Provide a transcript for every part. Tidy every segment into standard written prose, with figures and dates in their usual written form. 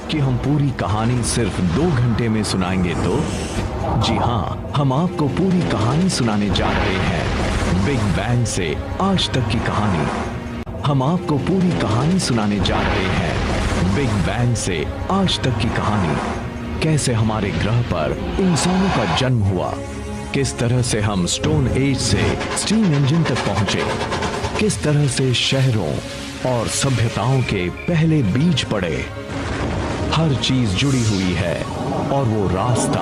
कि हम पूरी कहानी सिर्फ 2 घंटे में सुनाएंगे तो? जी हाँ, हम आपको पूरी कहानी सुनाने जा रहे हैं। बिग बैंग से आज तक की कहानी। हम आपको पूरी कहानी सुनाने जा रहे हैं। बिग बैंग से आज तक की कहानी। कैसे हमारे ग्रह पर इंसानों का जन्म हुआ, किस तरह से हम स्टोन एज से स्टीम इंजन तक पहुंचे, किस तरह से शहरों और सभ्यताओं के पहले बीज पड़े। हर चीज जुड़ी हुई है और वो रास्ता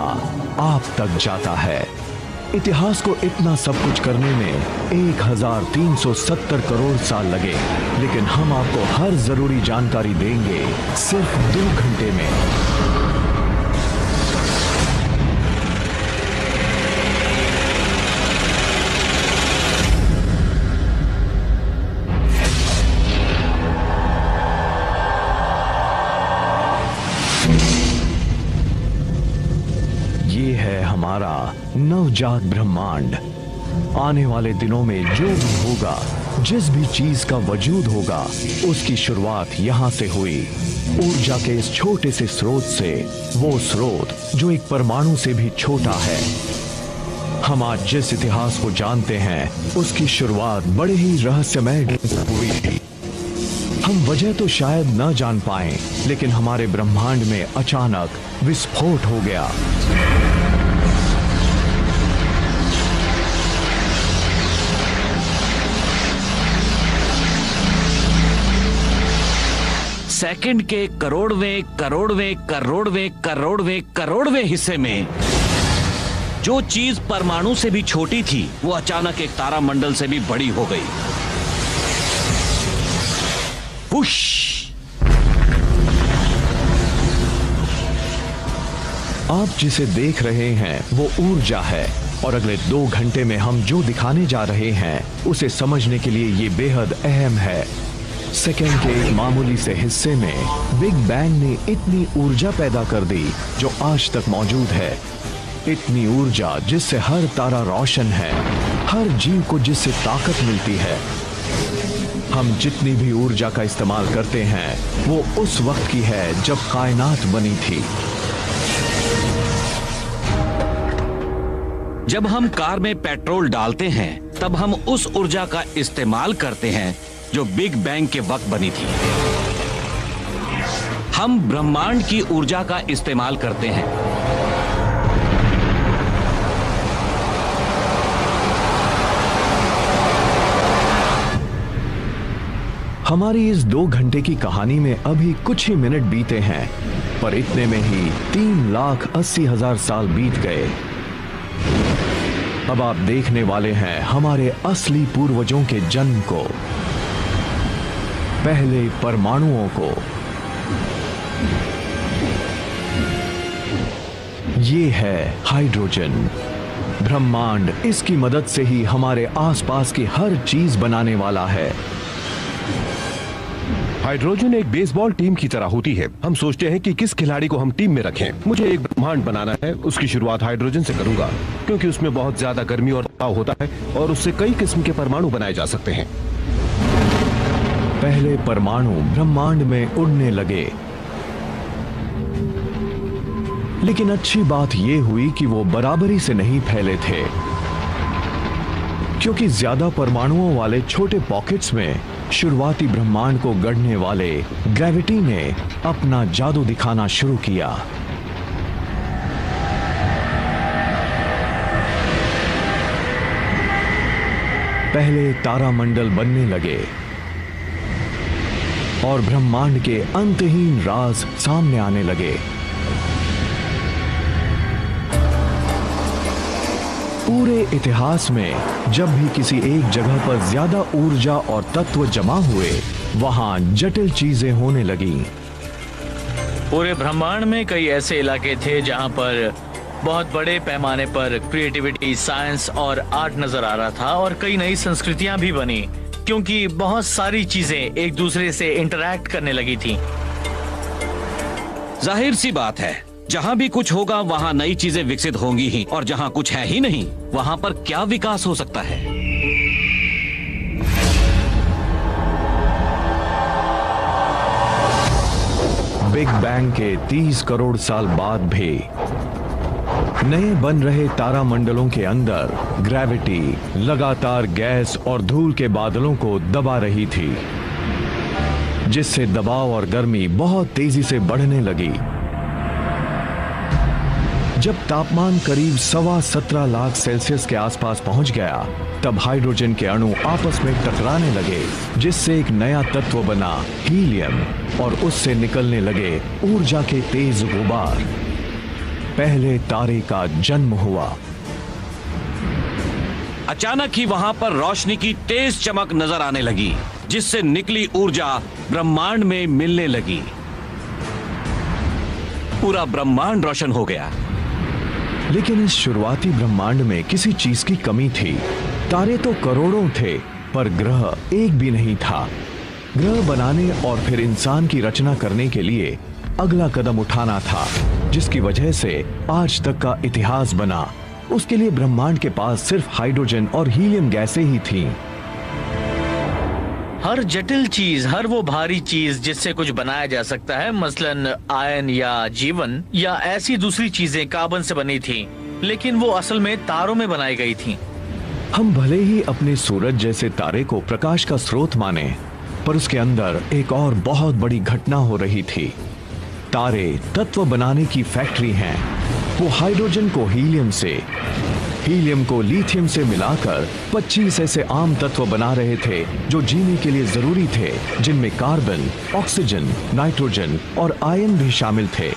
आप तक जाता है। इतिहास को इतना सब कुछ करने में 1370 करोड़ साल लगे, लेकिन हम आपको हर जरूरी जानकारी देंगे सिर्फ 2 घंटे में। ये है हमारा नवजात ब्रह्मांड। आने वाले दिनों में जो भी होगा, जिस भी चीज का वजूद होगा, उसकी शुरुआत यहां से हुई। ऊर्जा के इस छोटे से स्रोत से, वो स्रोत जो एक परमाणु से भी छोटा है। हम आज जिस इतिहास को जानते हैं, उसकी शुरुआत बड़े ही रहस्यमय हुई थी। हम वजह तो शायद न जान पाए, लेकिन हमारे ब्रह्मांड में अचानक विस्फोट हो गया। सेकंड के करोड़वें हिस्से में जो चीज परमाणु से भी छोटी थी, वो अचानक एक तारामंडल से भी बड़ी हो गई। पुश! आप जिसे देख रहे हैं वो ऊर्जा है, और अगले 2 घंटे में हम जो दिखाने जा रहे हैं उसे समझने के लिए ये बेहद अहम है। सेकेंड के एक मामूली से हिस्से में बिग बैंग ने इतनी ऊर्जा पैदा कर दी जो आज तक मौजूद है। इतनी ऊर्जा जिससे हर तारा रोशन है, हर जीव को जिससे ताकत मिलती है। हम जितनी भी ऊर्जा का इस्तेमाल करते हैं वो उस वक्त की है जब कायनात बनी थी। जब हम कार में पेट्रोल डालते हैं, तब हम उस ऊर्जा का इस्तेमाल करते हैं जो बिग बैंग के वक्त बनी थी। हम ब्रह्मांड की ऊर्जा का इस्तेमाल करते हैं। हमारी इस 2 घंटे की कहानी में अभी कुछ ही मिनट बीते हैं, पर इतने में ही 3,80,000 साल बीत गए। अब आप देखने वाले हैं हमारे असली पूर्वजों के जन्म को, पहले परमाणुओं को। ये है हाइड्रोजन। ब्रह्मांड इसकी मदद से ही हमारे आसपास की हर चीज बनाने वाला है। हाइड्रोजन एक बेसबॉल टीम की तरह होती है। हम सोचते हैं कि किस खिलाड़ी को हम टीम में रखें। मुझे एक ब्रह्मांड बनाना है, उसकी शुरुआत हाइड्रोजन से करूंगा, क्योंकि उसमें बहुत ज्यादा गर्मी और दबाव होता है और उससे कई किस्म के परमाणु बनाए जा सकते हैं। पहले परमाणु ब्रह्मांड में उड़ने लगे, लेकिन अच्छी बात यह हुई कि वो बराबरी से नहीं फैले थे, क्योंकि ज्यादा परमाणुओं वाले छोटे पॉकेट्स में शुरुआती ब्रह्मांड को गढ़ने वाले ग्रेविटी ने अपना जादू दिखाना शुरू किया। पहले तारामंडल बनने लगे और ब्रह्मांड के अंतहीन राज सामने आने लगे। पूरे इतिहास में जब भी किसी एक जगह पर ज्यादा ऊर्जा और तत्व जमा हुए, वहां जटिल चीजें होने लगीं। पूरे ब्रह्मांड में कई ऐसे इलाके थे जहां पर बहुत बड़े पैमाने पर क्रिएटिविटी, साइंस और आर्ट नजर आ रहा था, और कई नई संस्कृतियां भी बनी, क्योंकि बहुत सारी चीजें एक दूसरे से इंटरैक्ट करने लगी थी। जाहिर सी बात है, जहां भी कुछ होगा वहां नई चीजें विकसित होंगी ही, और जहां कुछ है ही नहीं, वहां पर क्या विकास हो सकता है? बिग बैंग के 30 करोड़ साल बाद भी नए बन रहे तारामंडलों के अंदर ग्रेविटी लगातार गैस और धूल के बादलों को दबा रही थी, जिससे दबाव और गर्मी बहुत तेजी से बढ़ने लगी। जब तापमान करीब 17.25 लाख सेल्सियस के आसपास पहुंच गया, तब हाइड्रोजन के अणु आपस में टकराने लगे, जिससे एक नया तत्व बना हीलियम, और उससे निकलने लगे ऊर्जा के तेज गुबार। पहले तारे का जन्म हुआ। अचानक ही वहां पर रोशनी की तेज चमक नजर आने लगी, जिससे निकली ऊर्जा ब्रह्मांड में मिलने लगी। पूरा ब्रह्मांड रोशन हो गया। लेकिन इस शुरुआती ब्रह्मांड में किसी चीज की कमी थी। तारे तो करोड़ों थे, पर ग्रह एक भी नहीं था। ग्रह बनाने और फिर इंसान की रचना करने के लिए अगला कदम उठाना था, जिसकी वजह से आज तक का इतिहास बना। उसके लिए ब्रह्मांड के पास सिर्फ हाइड्रोजन और हीलियम गैसें ही थीं। हर जटिल चीज, हर वो भारी चीज जिससे कुछ बनाया जा सकता है, मसलन आयन या जीवन या ऐसी दूसरी चीजें कार्बन से बनी थी, लेकिन वो असल में तारों में बनाई गई थी। हम भले ही अपने सूरज जैसे तारे को प्रकाश का स्रोत माने, पर उसके अंदर एक और बहुत बड़ी घटना हो रही थी। तारे तत्व बनाने की फैक्ट्री हैं। वो हाइड्रोजन को हीलियम से, हीलियम को लिथियम से मिलाकर 25 ऐसे आम तत्व बना रहे थे जो जीने के लिए जरूरी थे, जिनमें कार्बन, ऑक्सीजन, नाइट्रोजन और आयन भी शामिल थे।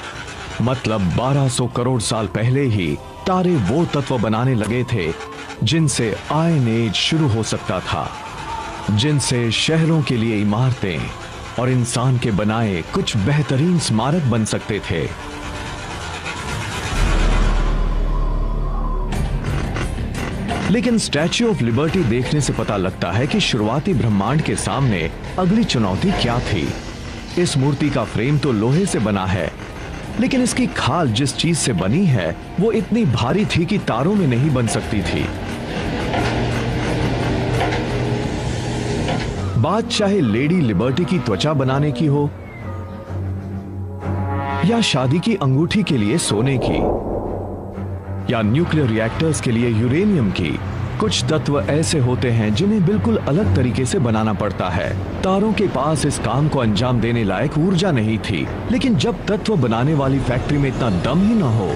मतलब 1200 करोड़ साल पहले ही तारे वो तत्व बनाने लगे थे जिनसे आयन एज शुरू हो सकता था, जिनसे शहरों के लिए इमारतें और इंसान के बनाए कुछ बेहतरीन स्मारक बन सकते थे। लेकिन स्टैच्यू ऑफ लिबर्टी देखने से पता लगता है कि शुरुआती ब्रह्मांड के सामने अगली चुनौती क्या थी। इस मूर्ति का फ्रेम तो लोहे से बना है, लेकिन इसकी खाल जिस चीज से बनी है वो इतनी भारी थी कि तारों में नहीं बन सकती थी। बात चाहे लेडी लिबर्टी की त्वचा बनाने की हो या शादी की अंगूठी के लिए सोने की या न्यूक्लियर रिएक्टर्स के लिए यूरेनियम की, कुछ तत्व ऐसे होते हैं जिन्हें बिल्कुल अलग तरीके से बनाना पड़ता है। तारों के पास इस काम को अंजाम देने लायक ऊर्जा नहीं थी, लेकिन जब तत्व बनाने वाली फैक्ट्री में इतना दम ही ना हो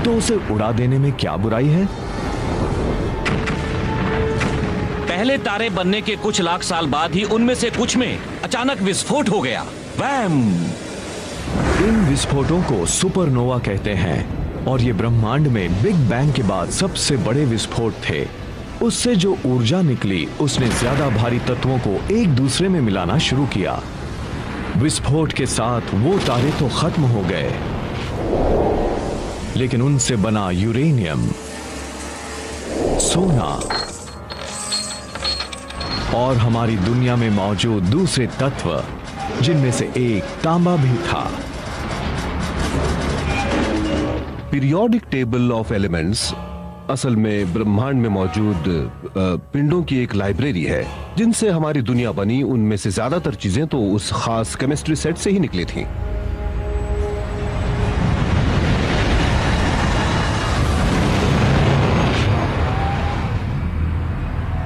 तो उसे उड़ा देने में क्या बुराई है। पहले तारे बनने के कुछ लाख साल बाद ही उनमें से कुछ में अचानक विस्फोट हो गया। वैम! इन विस्फोटों को सुपरनोवा कहते हैं, और ये ब्रह्मांड में बिग बैंग के बाद सबसे बड़े विस्फोट थे। उससे जो ऊर्जा निकली उसने ज्यादा भारी तत्वों को एक दूसरे में मिलाना शुरू किया। विस्फोट के साथ वो तारे तो खत्म हो गए, लेकिन उनसे बना यूरेनियम, सोना और हमारी दुनिया में मौजूद दूसरे तत्व, जिनमें से एक तांबा भी था। पीरियोडिक टेबल ऑफ एलिमेंट्स असल में ब्रह्मांड में मौजूद पिंडों की एक लाइब्रेरी है, जिनसे हमारी दुनिया बनी। उनमें से ज्यादातर चीजें तो उस खास केमिस्ट्री सेट से ही निकली थीं।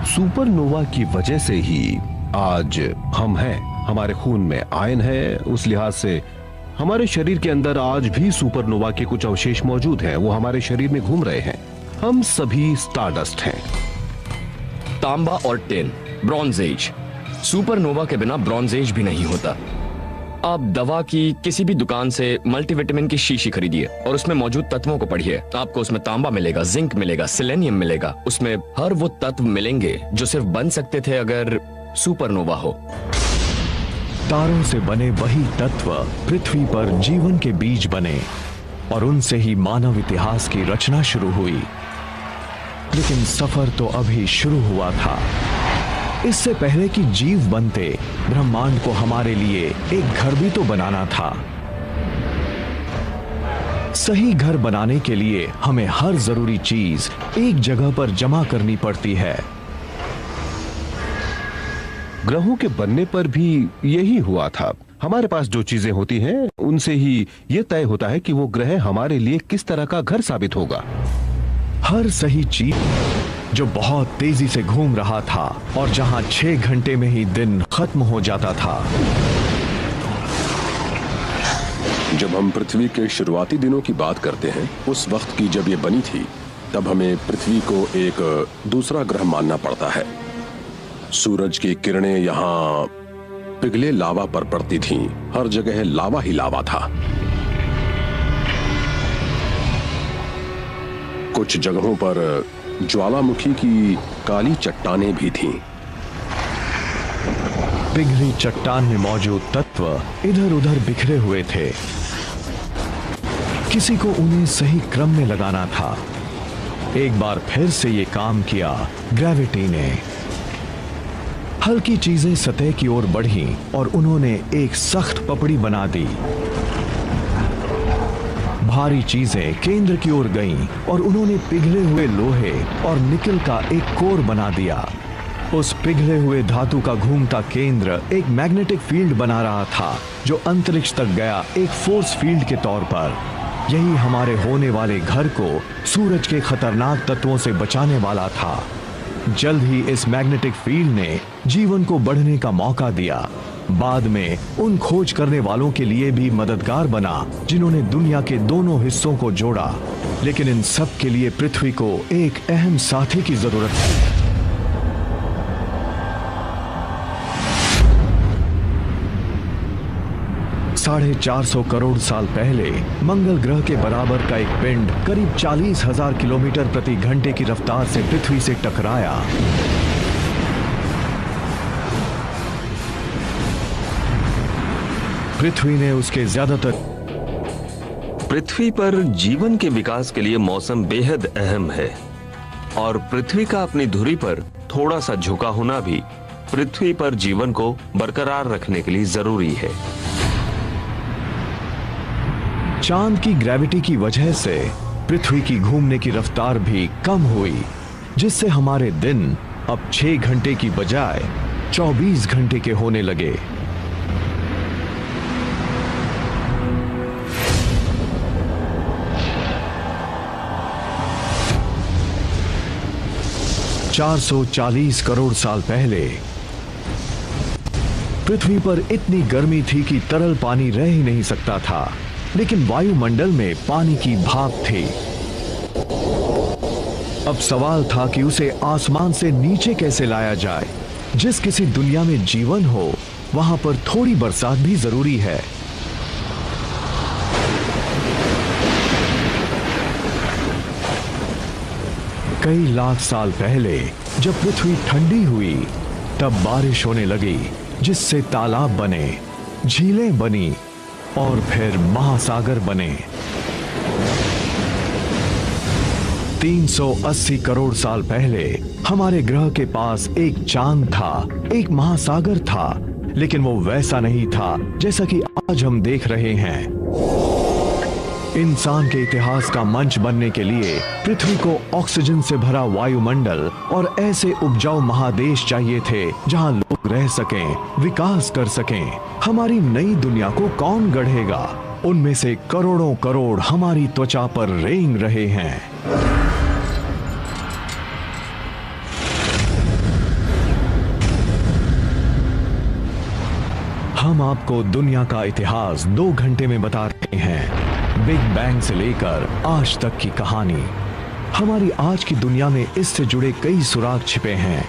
सुपरनोवा की वजह से ही आज हम हैं। हमारे खून में आयन है, उस लिहाज से हमारे शरीर के अंदर आज भी सुपरनोवा के कुछ अवशेष मौजूद हैं। वो हमारे शरीर में घूम रहे हैं। हम सभी स्टारडस्ट हैं। तांबा और टिन, ब्रॉन्ज एज। सुपरनोवा के बिना ब्रॉन्ज एज भी नहीं होता। आप दवा की किसी भी दुकान से मल्टीविटामिन की शीशी खरीदिए और उसमें मौजूद तत्वों को पढ़िए। आपको उसमें तांबा मिलेगा, जिंक मिलेगा, सेलेनियम मिलेगा। उसमें हर वो तत्व मिलेंगे जो सिर्फ बन सकते थे अगर सुपरनोवा हो। तारों से बने वही तत्व पृथ्वी पर जीवन के बीज बने, और उनसे ही मानव इतिहास की रचना शुरू हुई। लेकिन सफर तो अभी शुरू हुआ था। इससे पहले कि जीव बनते, ब्रह्मांड को हमारे लिए एक घर भी तो बनाना था। सही घर बनाने के लिए हमें हर जरूरी चीज एक जगह पर जमा करनी पड़ती है। ग्रहों के बनने पर भी यही हुआ था। हमारे पास जो चीजें होती हैं उनसे ही ये तय होता है कि वो ग्रह हमारे लिए किस तरह का घर साबित होगा। हर सही चीज जो बहुत तेजी से घूम रहा था और जहां 6 घंटे में ही दिन खत्म हो जाता था। जब हम पृथ्वी के शुरुआती दिनों की बात करते हैं, उस वक्त की जब ये बनी थी, तब हमें पृथ्वी को एक दूसरा ग्रह मानना पड़ता है। सूरज की किरणें यहाँ पिघले लावा पर पड़ती थीं। हर जगह लावा ही लावा था। कुछ जगहों पर ज्वालामुखी की काली चट्टानें भी थीं। पिघली चट्टान में मौजूद तत्व इधर उधर बिखरे हुए थे। किसी को उन्हें सही क्रम में लगाना था। एक बार फिर से ये काम किया ग्रेविटी ने। हल्की चीजें सतह की ओर बढ़ीं और उन्होंने एक सख्त पपड़ी बना दी। भारी चीजें केंद्र की ओर गईं और उन्होंने पिघले हुए लोहे और निकल का एक कोर बना दिया। उस पिघले हुए धातु का घूमता केंद्र एक मैग्नेटिक फील्ड बना रहा था जो अंतरिक्ष तक गया, एक फोर्स फील्ड के तौर पर। यही हमारे होने वाले घर को सूरज के खतरनाक तत्वों से बचाने वाला था। जल्द ही इस मैग्नेटिक फील्ड ने जीवन को बढ़ने का मौका दिया। बाद में उन खोज करने वालों के लिए भी मददगार बना जिन्होंने दुनिया के दोनों हिस्सों को जोड़ा। लेकिन इन सब के लिए पृथ्वी को एक अहम साथी की जरूरत थी। 450 करोड़ साल पहले मंगल ग्रह के बराबर का एक पिंड करीब 40,000 किलोमीटर प्रति घंटे की रफ्तार से पृथ्वी से टकराया। पृथ्वी ने उसके ज्यादातर पृथ्वी पर जीवन के विकास के लिए मौसम बेहद अहम है और पृथ्वी का अपनी धुरी पर थोड़ा सा झुका होना भी पृथ्वी पर जीवन को बरकरार रखने के लिए जरूरी है। चांद की ग्रेविटी की वजह से पृथ्वी की घूमने की रफ्तार भी कम हुई, जिससे हमारे दिन अब 6 घंटे की बजाय 24 घंटे के होने लगे। $440 करोड़ साल पहले पृथ्वी पर इतनी गर्मी थी कि तरल पानी रह ही नहीं सकता था, लेकिन वायुमंडल में पानी की भाप थी। अब सवाल था कि उसे आसमान से नीचे कैसे लाया जाए। जिस किसी दुनिया में जीवन हो, वहां पर थोड़ी बरसात भी जरूरी है। कई लाख साल पहले जब पृथ्वी ठंडी हुई, तब बारिश होने लगी, जिससे तालाब बने, झीलें बनी और फिर महासागर बने। 380 करोड़ साल पहले हमारे ग्रह के पास एक चांद था, एक महासागर था, लेकिन वो वैसा नहीं था जैसा कि आज हम देख रहे हैं। इंसान के इतिहास का मंच बनने के लिए पृथ्वी को ऑक्सीजन से भरा वायुमंडल और ऐसे उपजाऊ महादेश चाहिए थे जहां लोग रह सकें, विकास कर सकें। हमारी नई दुनिया को कौन गढ़ेगा? उनमें से करोड़ों करोड़ हमारी त्वचा पर रेंग रहे हैं। हम आपको दुनिया का इतिहास 2 घंटे में बता रहे हैं। बिग बैंग से लेकर आज तक की कहानी। हमारी आज की दुनिया में इससे जुड़े कई सुराग छिपे हैं।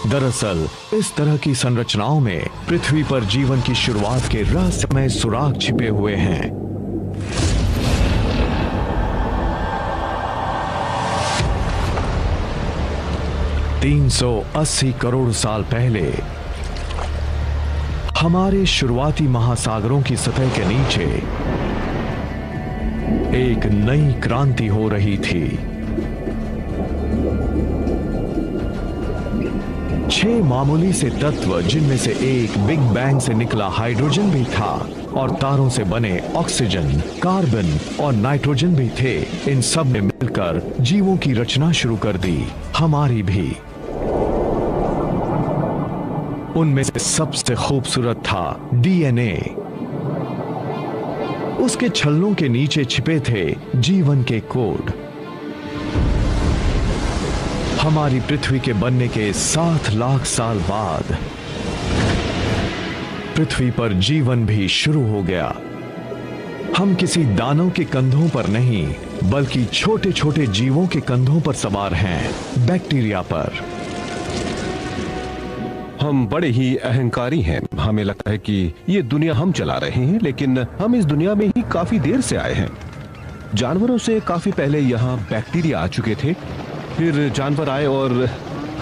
दरअसल इस तरह की संरचनाओं में पृथ्वी पर जीवन की शुरुआत के रहस्यमय सुराग छिपे हुए हैं। $380 करोड़ साल पहले हमारे शुरुआती महासागरों की सतह के नीचे एक नई क्रांति हो रही थी। 6 मामूली से तत्व, जिनमें से एक बिग बैंग से निकला हाइड्रोजन भी था और तारों से बने ऑक्सीजन, कार्बन और नाइट्रोजन भी थे। इन सब ने मिलकर जीवों की रचना शुरू कर दी, हमारी भी। उनमें से सबसे खूबसूरत था डीएनए, उसके छल्लों के नीचे छिपे थे जीवन के कोड। हमारी पृथ्वी के बनने के 7 लाख साल बाद पृथ्वी पर जीवन भी शुरू हो गया। हम किसी दानव के कंधों पर नहीं, बल्कि छोटे छोटे जीवों के कंधों पर सवार हैं, बैक्टीरिया पर। हम बड़े ही अहंकारी हैं। हमें लगता है कि ये दुनिया हम चला रहे हैं, लेकिन हम इस दुनिया में ही काफी देर से आए हैं। जानवरों से काफी पहले यहाँ बैक्टीरिया आ चुके थे, फिर जानवर आए और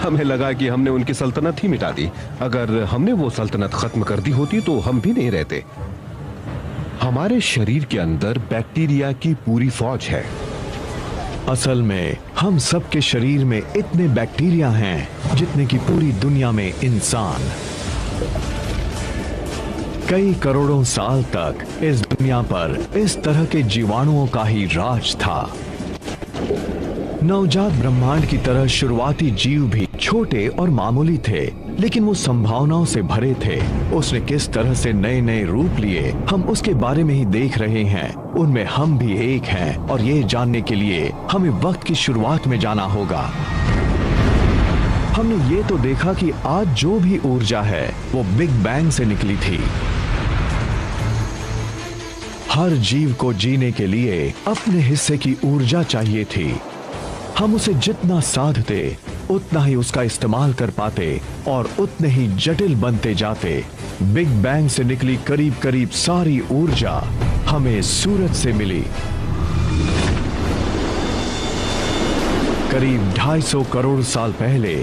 हमें लगा कि हमने उनकी सल्तनत ही मिटा दी। अगर हमने वो सल्तनत खत्म कर दी होती तो हम भी नहीं रहते। हमारे शरीर के अंदर बैक्टीरिया की पूरी फौज है। असल में हम सबके शरीर में इतने बैक्टीरिया हैं जितने की पूरी दुनिया में इंसान। कई करोड़ों साल तक इस दुनिया पर इस तरह के जीवाणुओं का ही राज था। नवजात ब्रह्मांड की तरह शुरुआती जीव भी छोटे और मामूली थे, लेकिन वो संभावनाओं से भरे थे। उसने किस तरह से नए नए रूप लिए, हम उसके बारे में ही देख रहे हैं। उनमें हम भी एक हैं, और ये जानने के लिए हमें वक्त की शुरुआत में जाना होगा। हमने ये तो देखा कि आज जो भी ऊर्जा है वो बिग बैंग से निकली थी। हर जीव को जीने के लिए अपने हिस्से की ऊर्जा चाहिए थी। हम उसे जितना साधते उतना ही उसका इस्तेमाल कर पाते और उतने ही जटिल बनते जाते। बिग बैंग से निकली करीब करीब सारी ऊर्जा हमें सूरज से मिली। करीब 250 करोड़ साल पहले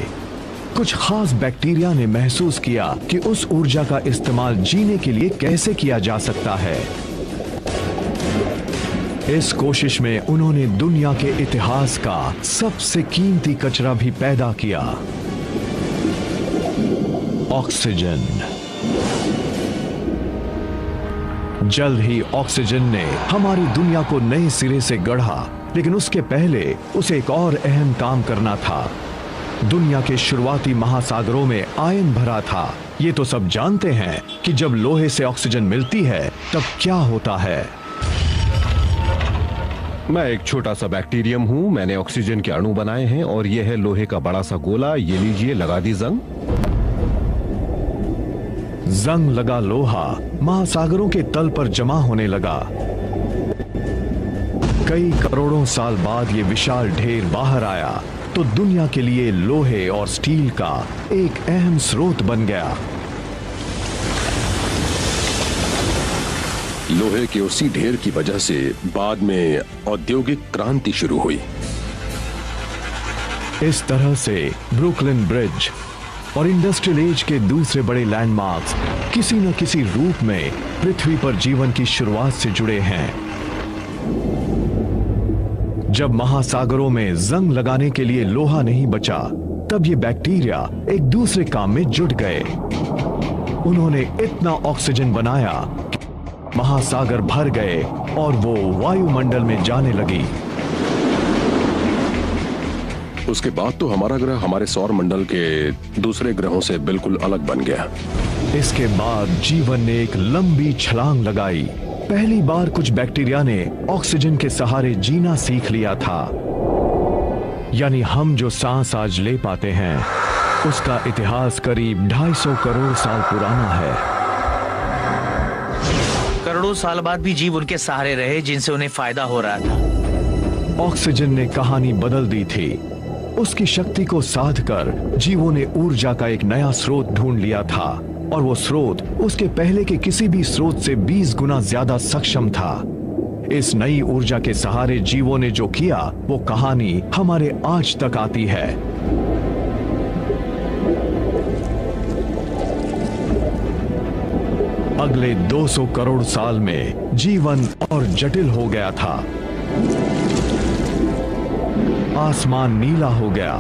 कुछ खास बैक्टीरिया ने महसूस किया कि उस ऊर्जा का इस्तेमाल जीने के लिए कैसे किया जा सकता है। इस कोशिश में उन्होंने दुनिया के इतिहास का सबसे कीमती कचरा भी पैदा किया, ऑक्सीजन। जल्द ही ऑक्सीजन ने हमारी दुनिया को नए सिरे से गढ़ा, लेकिन उसके पहले उसे एक और अहम काम करना था। दुनिया के शुरुआती महासागरों में आयन भरा था। ये तो सब जानते हैं कि जब लोहे से ऑक्सीजन मिलती है तब क्या होता है। मैं एक छोटा सा बैक्टीरियम हूँ। मैंने ऑक्सीजन के अणु बनाए हैं और ये है लोहे का बड़ा सा गोला। ये लीजिए, लगा दी जंग। जंग लगा लोहा महासागरों के तल पर जमा होने लगा। कई करोड़ों साल बाद ये विशाल ढेर बाहर आया तो दुनिया के लिए लोहे और स्टील का एक अहम स्रोत बन गया। लोहे के उसी ढेर की वजह से बाद में औद्योगिक क्रांति शुरू हुई। इस तरह से ब्रुकलिन ब्रिज और इंडस्ट्रियल एज के दूसरे बड़े लैंडमार्क्स किसी न किसी रूप में पृथ्वी पर जीवन की शुरुआत से जुड़े हैं। जब महासागरों में जंग लगाने के लिए लोहा नहीं बचा, तब ये बैक्टीरिया एक दूसरे काम में जुट गए। उन्होंने इतना ऑक्सीजन बनाया कि महासागर भर गए और वो वायुमंडल में जाने लगी। उसके बाद तो हमारा ग्रह हमारे सौर मंडल के दूसरे ग्रहों से बिल्कुल अलग बन गया। इसके बाद जीवन ने एक लंबी छलांग लगाई। पहली बार कुछ बैक्टीरिया ने ऑक्सीजन के सहारे जीना सीख लिया था। यानी हम जो सांस आज ले पाते हैं उसका इतिहास करीब 250 करोड़ साल पुराना है। करोड़ों साल बाद भी जीव उनके सहारे रहे जिनसे उन्हें फायदा हो रहा था। ऑक्सीजन ने कहानी बदल दी थी। उसकी शक्ति को साध कर जीवों ने ऊर्जा का एक नया स्रोत ढूंढ लिया था, और वो स्रोत उसके पहले के किसी भी स्रोत से 20 गुना ज्यादा सक्षम था। इस नई ऊर्जा के सहारे जीवों ने जो किया वो कहानी हमारे आज तक आती है। अगले 200 करोड़ साल में जीवन और जटिल हो गया था। आसमान नीला हो गया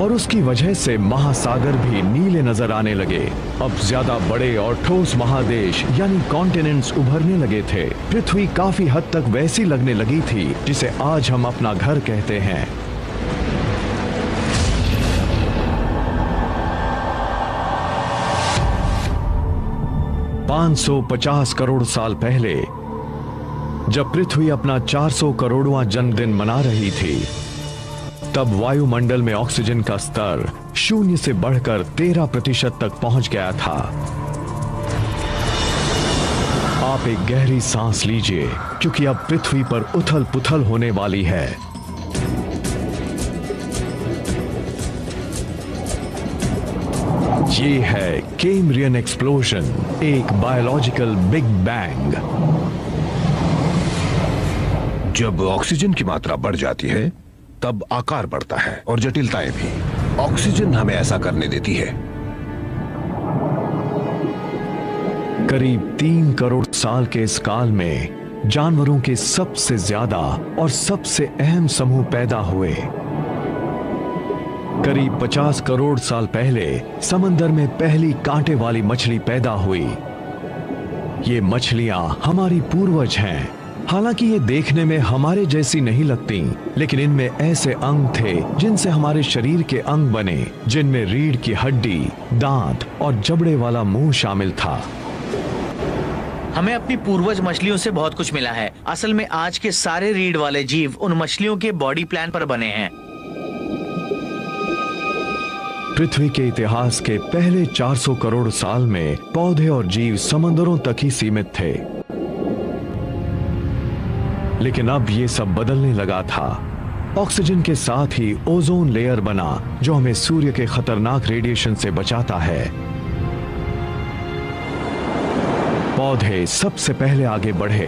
और उसकी वजह से महासागर भी नीले नजर आने लगे। अब ज्यादा बड़े और ठोस महादेश यानी कॉन्टिनेंट्स उभरने लगे थे। पृथ्वी काफी हद तक वैसी लगने लगी थी जिसे आज हम अपना घर कहते हैं। $550 करोड़ साल पहले जब पृथ्वी अपना 400 करोड़वां जन्मदिन मना रही थी, तब वायुमंडल में ऑक्सीजन का स्तर 0 से बढ़कर 13% तक पहुंच गया था। आप एक गहरी सांस लीजिए, क्योंकि अब पृथ्वी पर उथल पुथल होने वाली है। ये है कैम्ब्रियन एक्सप्लोजन, एक बायोलॉजिकल बिग बैंग। जब ऑक्सीजन की मात्रा बढ़ जाती है तब आकार बढ़ता है और जटिलताएं भी। ऑक्सीजन हमें ऐसा करने देती है। करीब 3 करोड़ साल के इस काल में जानवरों के सबसे ज्यादा और सबसे अहम समूह पैदा हुए। करीब 50 करोड़ साल पहले समंदर में पहली कांटे वाली मछली पैदा हुई। ये मछलियां हमारी पूर्वज हैं। हालांकि ये देखने में हमारे जैसी नहीं लगती, लेकिन इनमें ऐसे अंग थे जिनसे हमारे शरीर के अंग बने, जिनमें रीढ़ की हड्डी, दांत और जबड़े वाला मुंह शामिल था। हमें अपनी पूर्वज मछलियों से बहुत कुछ मिला है। असल में आज के सारे रीढ़ वाले जीव उन मछलियों के बॉडी प्लान पर बने हैं। पृथ्वी के इतिहास के पहले 400 करोड़ साल में पौधे और जीव समंदरों तक ही सीमित थे, लेकिन अब ये सब बदलने लगा था। ऑक्सीजन के साथ ही ओजोन लेयर बना, जो हमें सूर्य के खतरनाक रेडिएशन से बचाता है। पौधे सबसे पहले आगे बढ़े।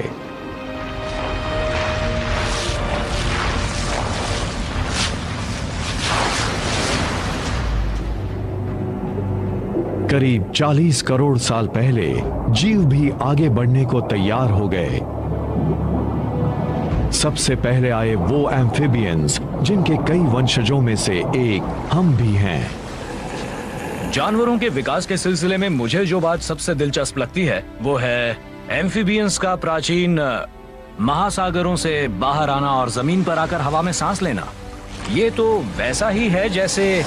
करीब 40 करोड़ साल पहले जीव भी आगे बढ़ने को तैयार हो गए। सबसे पहले आए वो एम्फिबियंस, जिनके कई वंशजों में से एक हम भी हैं। जानवरों के विकास के सिलसिले में मुझे जो बात सबसे दिलचस्प लगती है वो है एम्फिबियंस का प्राचीन महासागरों से बाहर आना और जमीन पर आकर हवा में सांस लेना। ये तो वैसा ही है जैसे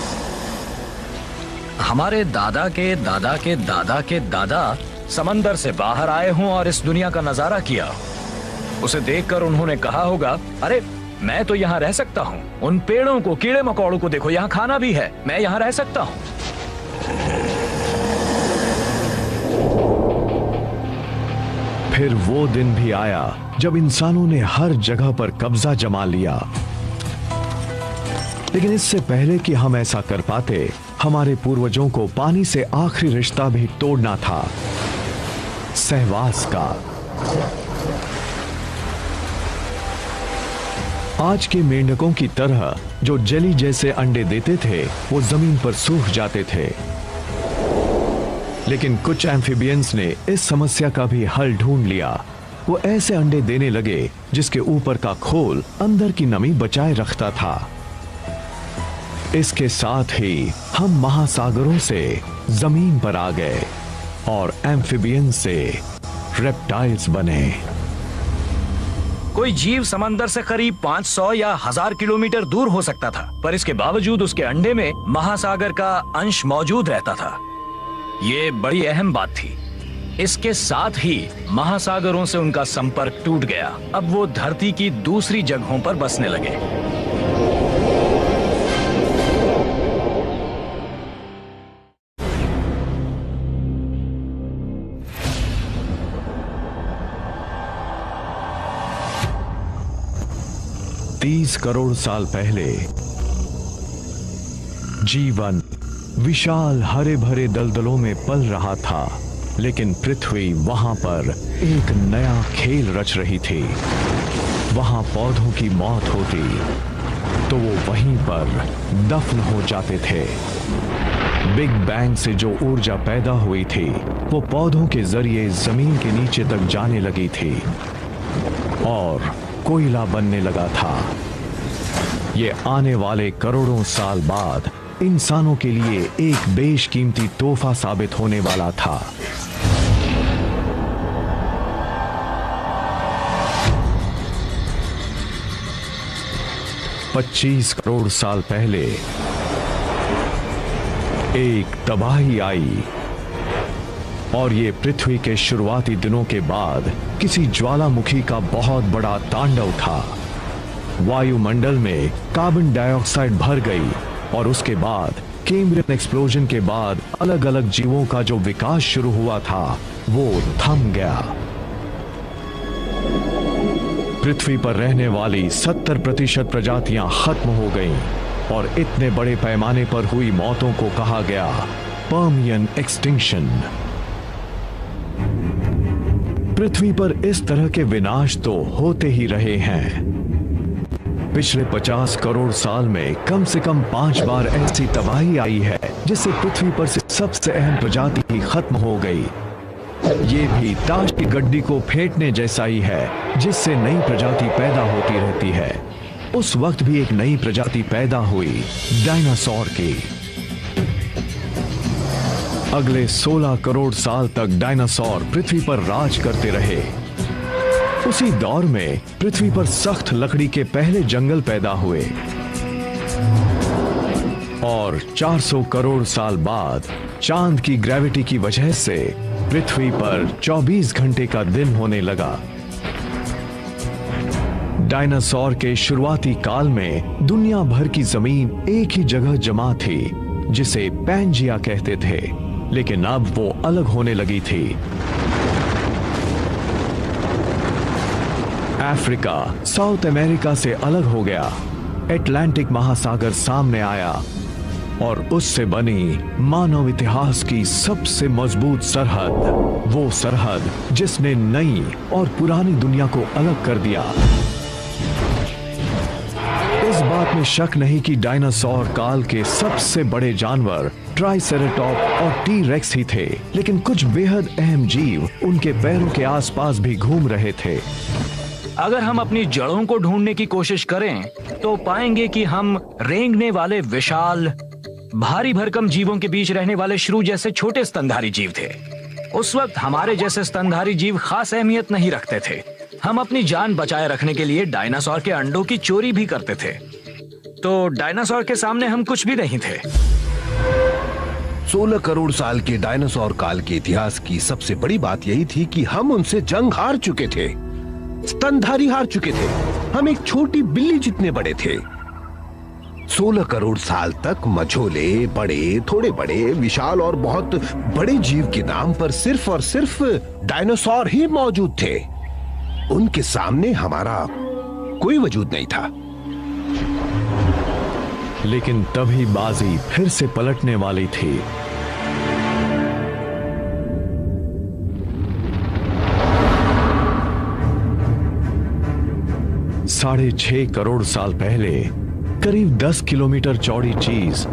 हमारे दादा के दादा के दादा के दादा समंदर से बाहर आए हों और इस दुनिया का नजारा किया। उसे देखकर उन्होंने कहा होगा, अरे मैं तो यहाँ रह सकता हूँ। उन पेड़ों को, कीड़े मकोड़ों को देखो, यहाँ खाना भी है, मैं यहाँ रह सकता हूँ। फिर वो दिन भी आया जब इंसानों ने हर जगह पर कब्जा जमा लिया। लेकिन इससे पहले कि हम ऐसा कर पाते, हमारे पूर्वजों को पानी से आखिरी रिश्ता भी तोड़ना था, सहवास का। आज के मेंढकों की तरह जो जेली जैसे अंडे देते थे, वो जमीन पर सूख जाते थे। लेकिन कुछ एम्फिबियंस ने इस समस्या का भी हल ढूंढ लिया। वो ऐसे अंडे देने लगे जिसके ऊपर का खोल अंदर की नमी बचाए रखता था। इसके साथ ही हम महासागरों से जमीन पर आ गए और एम्फिबियंस से रेप्टाइल्स बने। कोई जीव समंदर से करीब 500 या 1000 किलोमीटर दूर हो सकता था, पर इसके बावजूद उसके अंडे में महासागर का अंश मौजूद रहता था। ये बड़ी अहम बात थी। इसके साथ ही महासागरों से उनका संपर्क टूट गया। अब वो धरती की दूसरी जगहों पर बसने लगे। तीस करोड़ साल पहले जीवन विशाल हरे भरे दलदलों में पल रहा था, लेकिन पृथ्वी वहां पर एक नया खेल रच रही थी। वहां पौधों की मौत होती तो वो वहीं पर दफन हो जाते थे। बिग बैंग से जो ऊर्जा पैदा हुई थी, वो पौधों के जरिए जमीन के नीचे तक जाने लगी थी और कोयला बनने लगा था। ये आने वाले करोड़ों साल बाद इंसानों के लिए एक बेशकीमती तोहफा साबित होने वाला था। पच्चीस करोड़ साल पहले एक तबाही आई। और ये पृथ्वी के शुरुआती दिनों के बाद किसी ज्वालामुखी का बहुत बड़ा तांडव था। वायुमंडल में कार्बन डाइऑक्साइड भर गई और उसके बाद कैम्ब्रियन एक्सप्लोजन के बाद अलग अलग जीवों का जो विकास शुरू हुआ था वो थम गया। पृथ्वी पर रहने वाली 70% प्रजातियां खत्म हो गईं और इतने बड़े पैमाने पर हुई मौतों को कहा गया पर्मियन एक्सटिंक्शन। पृथ्वी पर इस तरह के विनाश तो होते ही रहे हैं। पिछले 50 करोड़ साल में कम से कम 5 बार ऐसी तबाही आई है जिससे पृथ्वी पर से सबसे अहम प्रजाति ही खत्म हो गई। ये भी ताश की गड्डी को फेंटने जैसा ही है जिससे नई प्रजाति पैदा होती रहती है। उस वक्त भी एक नई प्रजाति पैदा हुई, डायनासोर की। अगले 16 करोड़ साल तक डायनासोर पृथ्वी पर राज करते रहे। उसी दौर में पृथ्वी पर सख्त लकड़ी के पहले जंगल पैदा हुए और 400 करोड़ साल बाद चांद की ग्रेविटी की वजह से पृथ्वी पर 24 घंटे का दिन होने लगा। डायनासोर के शुरुआती काल में दुनिया भर की जमीन एक ही जगह जमा थी जिसे पैंजिया कहते थे, लेकिन अब वो अलग होने लगी थी। अफ्रीका साउथ अमेरिका से अलग हो गया, अटलांटिक महासागर सामने आया और उससे बनी मानव इतिहास की सबसे मजबूत सरहद, वो सरहद जिसने नई और पुरानी दुनिया को अलग कर दिया। इस बात में शक नहीं कि डायनासोर काल के सबसे बड़े जानवर ट्राइसेराटॉप और टी रेक्स ही थे, लेकिन कुछ बेहद अहम जीव उनके पैरों के आसपास भी घूम रहे थे। अगर हम अपनी जड़ों को ढूंढने की कोशिश करें तो पाएंगे कि हम रेंगने वाले विशाल भारी भरकम जीवों के बीच रहने वाले श्रू जैसे छोटे स्तनधारी जीव थे। उस वक्त हमारे जैसे स्तनधारी जीव खास अहमियत नहीं रखते थे। हम अपनी जान बचाए रखने के लिए डायनासोर के अंडों की चोरी भी करते थे। तो डायनासोर के सामने हम कुछ भी नहीं थे। 16 करोड़ साल के डायनासोर काल के इतिहास की सबसे बड़ी बात यही थी कि हम उनसे जंग हार चुके थे, स्तनधारी हार चुके थे। हम एक छोटी बिल्ली जितने बड़े थे। 16 करोड़ साल तक मझोले, बड़े, थोड़े बड़े, विशाल और बहुत बड़े जीव के नाम पर सिर्फ और सिर्फ डायनासोर ही मौजूद थे। उनके सामने हमारा कोई वजूद नहीं था। लेकिन तभी बाजी फिर से पलटने वाली थी। साढ़े 6 करोड़ साल पहले करीब 10 किलोमीटर चौड़ी चीज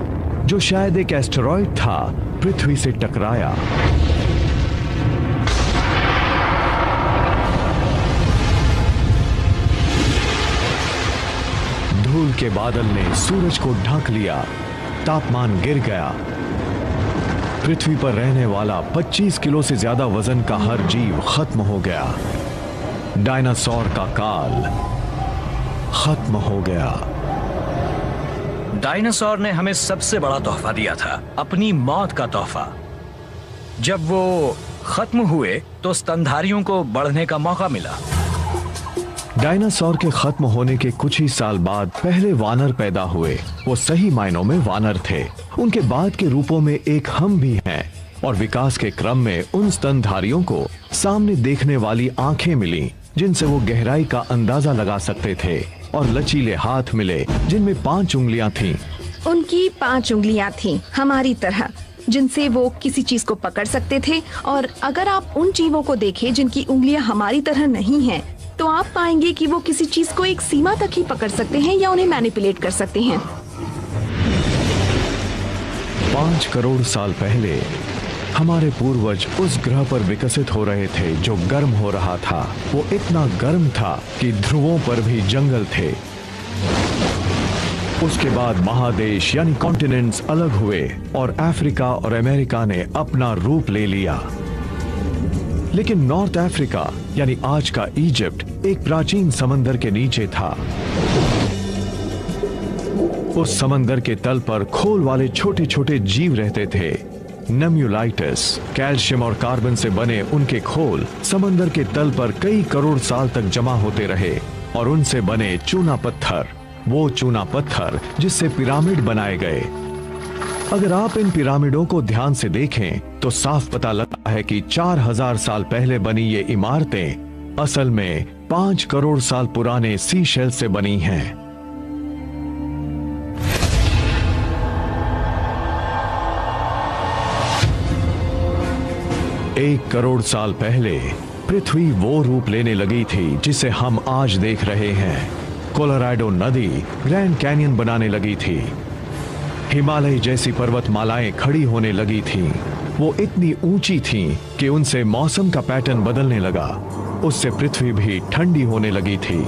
जो शायद एक एस्टेरॉयड था पृथ्वी से टकराया। धूल के बादल ने सूरज को ढक लिया, तापमान गिर गया। पृथ्वी पर रहने वाला 25 किलो से ज्यादा वजन का हर जीव खत्म हो गया। डायनासोर का काल खत्म हो गया। डायनासोर ने हमें सबसे बड़ा तोहफा दिया था, अपनी मौत का तोहफा। जब वो खत्म हुए तो स्तनधारियों को बढ़ने का मौका मिला। डायनासोर के खत्म होने के कुछ ही साल बाद पहले वानर पैदा हुए। वो सही मायनों में वानर थे। उनके बाद के रूपों में एक हम भी हैं और विकास के क्रम में उन स्तनधारियों को सामने देखने वाली आंखें मिली जिनसे वो गहराई का अंदाजा लगा सकते थे और लचीले हाथ मिले जिनमें 5 उंगलियां थीं। उनकी 5 उंगलियां थीं हमारी तरह, जिनसे वो किसी चीज को पकड़ सकते थे। और अगर आप उन जीवों को देखें जिनकी उंगलियां हमारी तरह नहीं हैं, तो आप पाएंगे कि वो किसी चीज को एक सीमा तक ही पकड़ सकते हैं या उन्हें मैनिपुलेट कर सकते हैं। 5 करोड़ साल पहले हमारे पूर्वज उस ग्रह पर विकसित हो रहे थे जो गर्म हो रहा था। वो इतना गर्म था कि ध्रुवों पर भी जंगल थे। उसके बाद महादेश यानी कॉन्टिनेंट्स अलग हुए और अफ्रीका और अमेरिका ने अपना रूप ले लिया। लेकिन नॉर्थ अफ्रीका यानी आज का इजिप्ट एक प्राचीन समंदर के नीचे था। उस समंदर के तल पर खोल वाले छोटे छोटे जीव रहते थे नेम्यूलाइटिस, कैल्शियम और कार्बन से बने उनके खोल समंदर के तल पर कई करोड़ साल तक जमा होते रहे और उनसे बने चूना पत्थर, वो चूना पत्थर जिससे पिरामिड बनाए गए। अगर आप इन पिरामिडों को ध्यान से देखें तो साफ पता लगता है कि 4000 साल पहले बनी ये इमारतें असल में 5 करोड़ साल पुराने सी शेल से बनी हैं। एक करोड़ साल पहले पृथ्वी वो रूप लेने लगी थी जिसे हम आज देख रहे हैं। कोलोराडो नदी ग्रैंड कैनियन बनाने लगी थी। हिमालय जैसी पर्वतमालाएं खड़ी होने लगी थीं। वो इतनी ऊंची थीं कि उनसे मौसम का पैटर्न बदलने लगा। उससे पृथ्वी भी ठंडी होने लगी थी।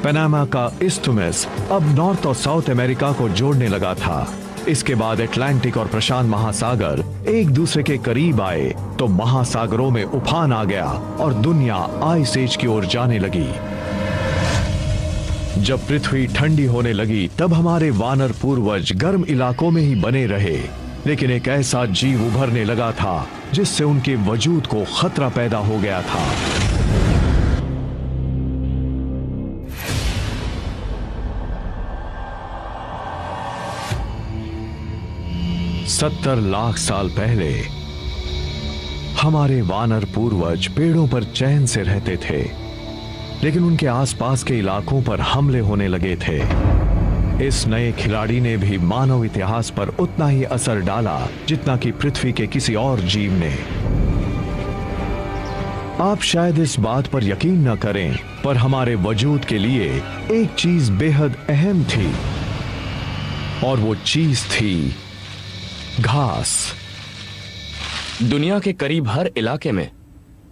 पनामा का इस्थमुस अब नॉर्थ और साउथ अमेरिका को जोड़ने लगा था। इसके बाद अटलांटिक और प्रशांत महासागर एक दूसरे के करीब आए तो महासागरों में उफान आ गया और दुनिया आइस एज की ओर जाने लगी। जब पृथ्वी ठंडी होने लगी तब हमारे वानर पूर्वज गर्म इलाकों में ही बने रहे, लेकिन एक ऐसा जीव उभरने लगा था जिससे उनके वजूद को खतरा पैदा हो गया था। सत्तर लाख साल पहले हमारे वानर पूर्वज पेड़ों पर चैन से रहते थे, लेकिन उनके आसपास के इलाकों पर हमले होने लगे थे। इस नए खिलाड़ी ने भी मानव इतिहास पर उतना ही असर डाला जितना कि पृथ्वी के किसी और जीव ने। आप शायद इस बात पर यकीन न करें, पर हमारे वजूद के लिए एक चीज बेहद अहम थी और वो चीज थी घास। दुनिया के करीब हर इलाके में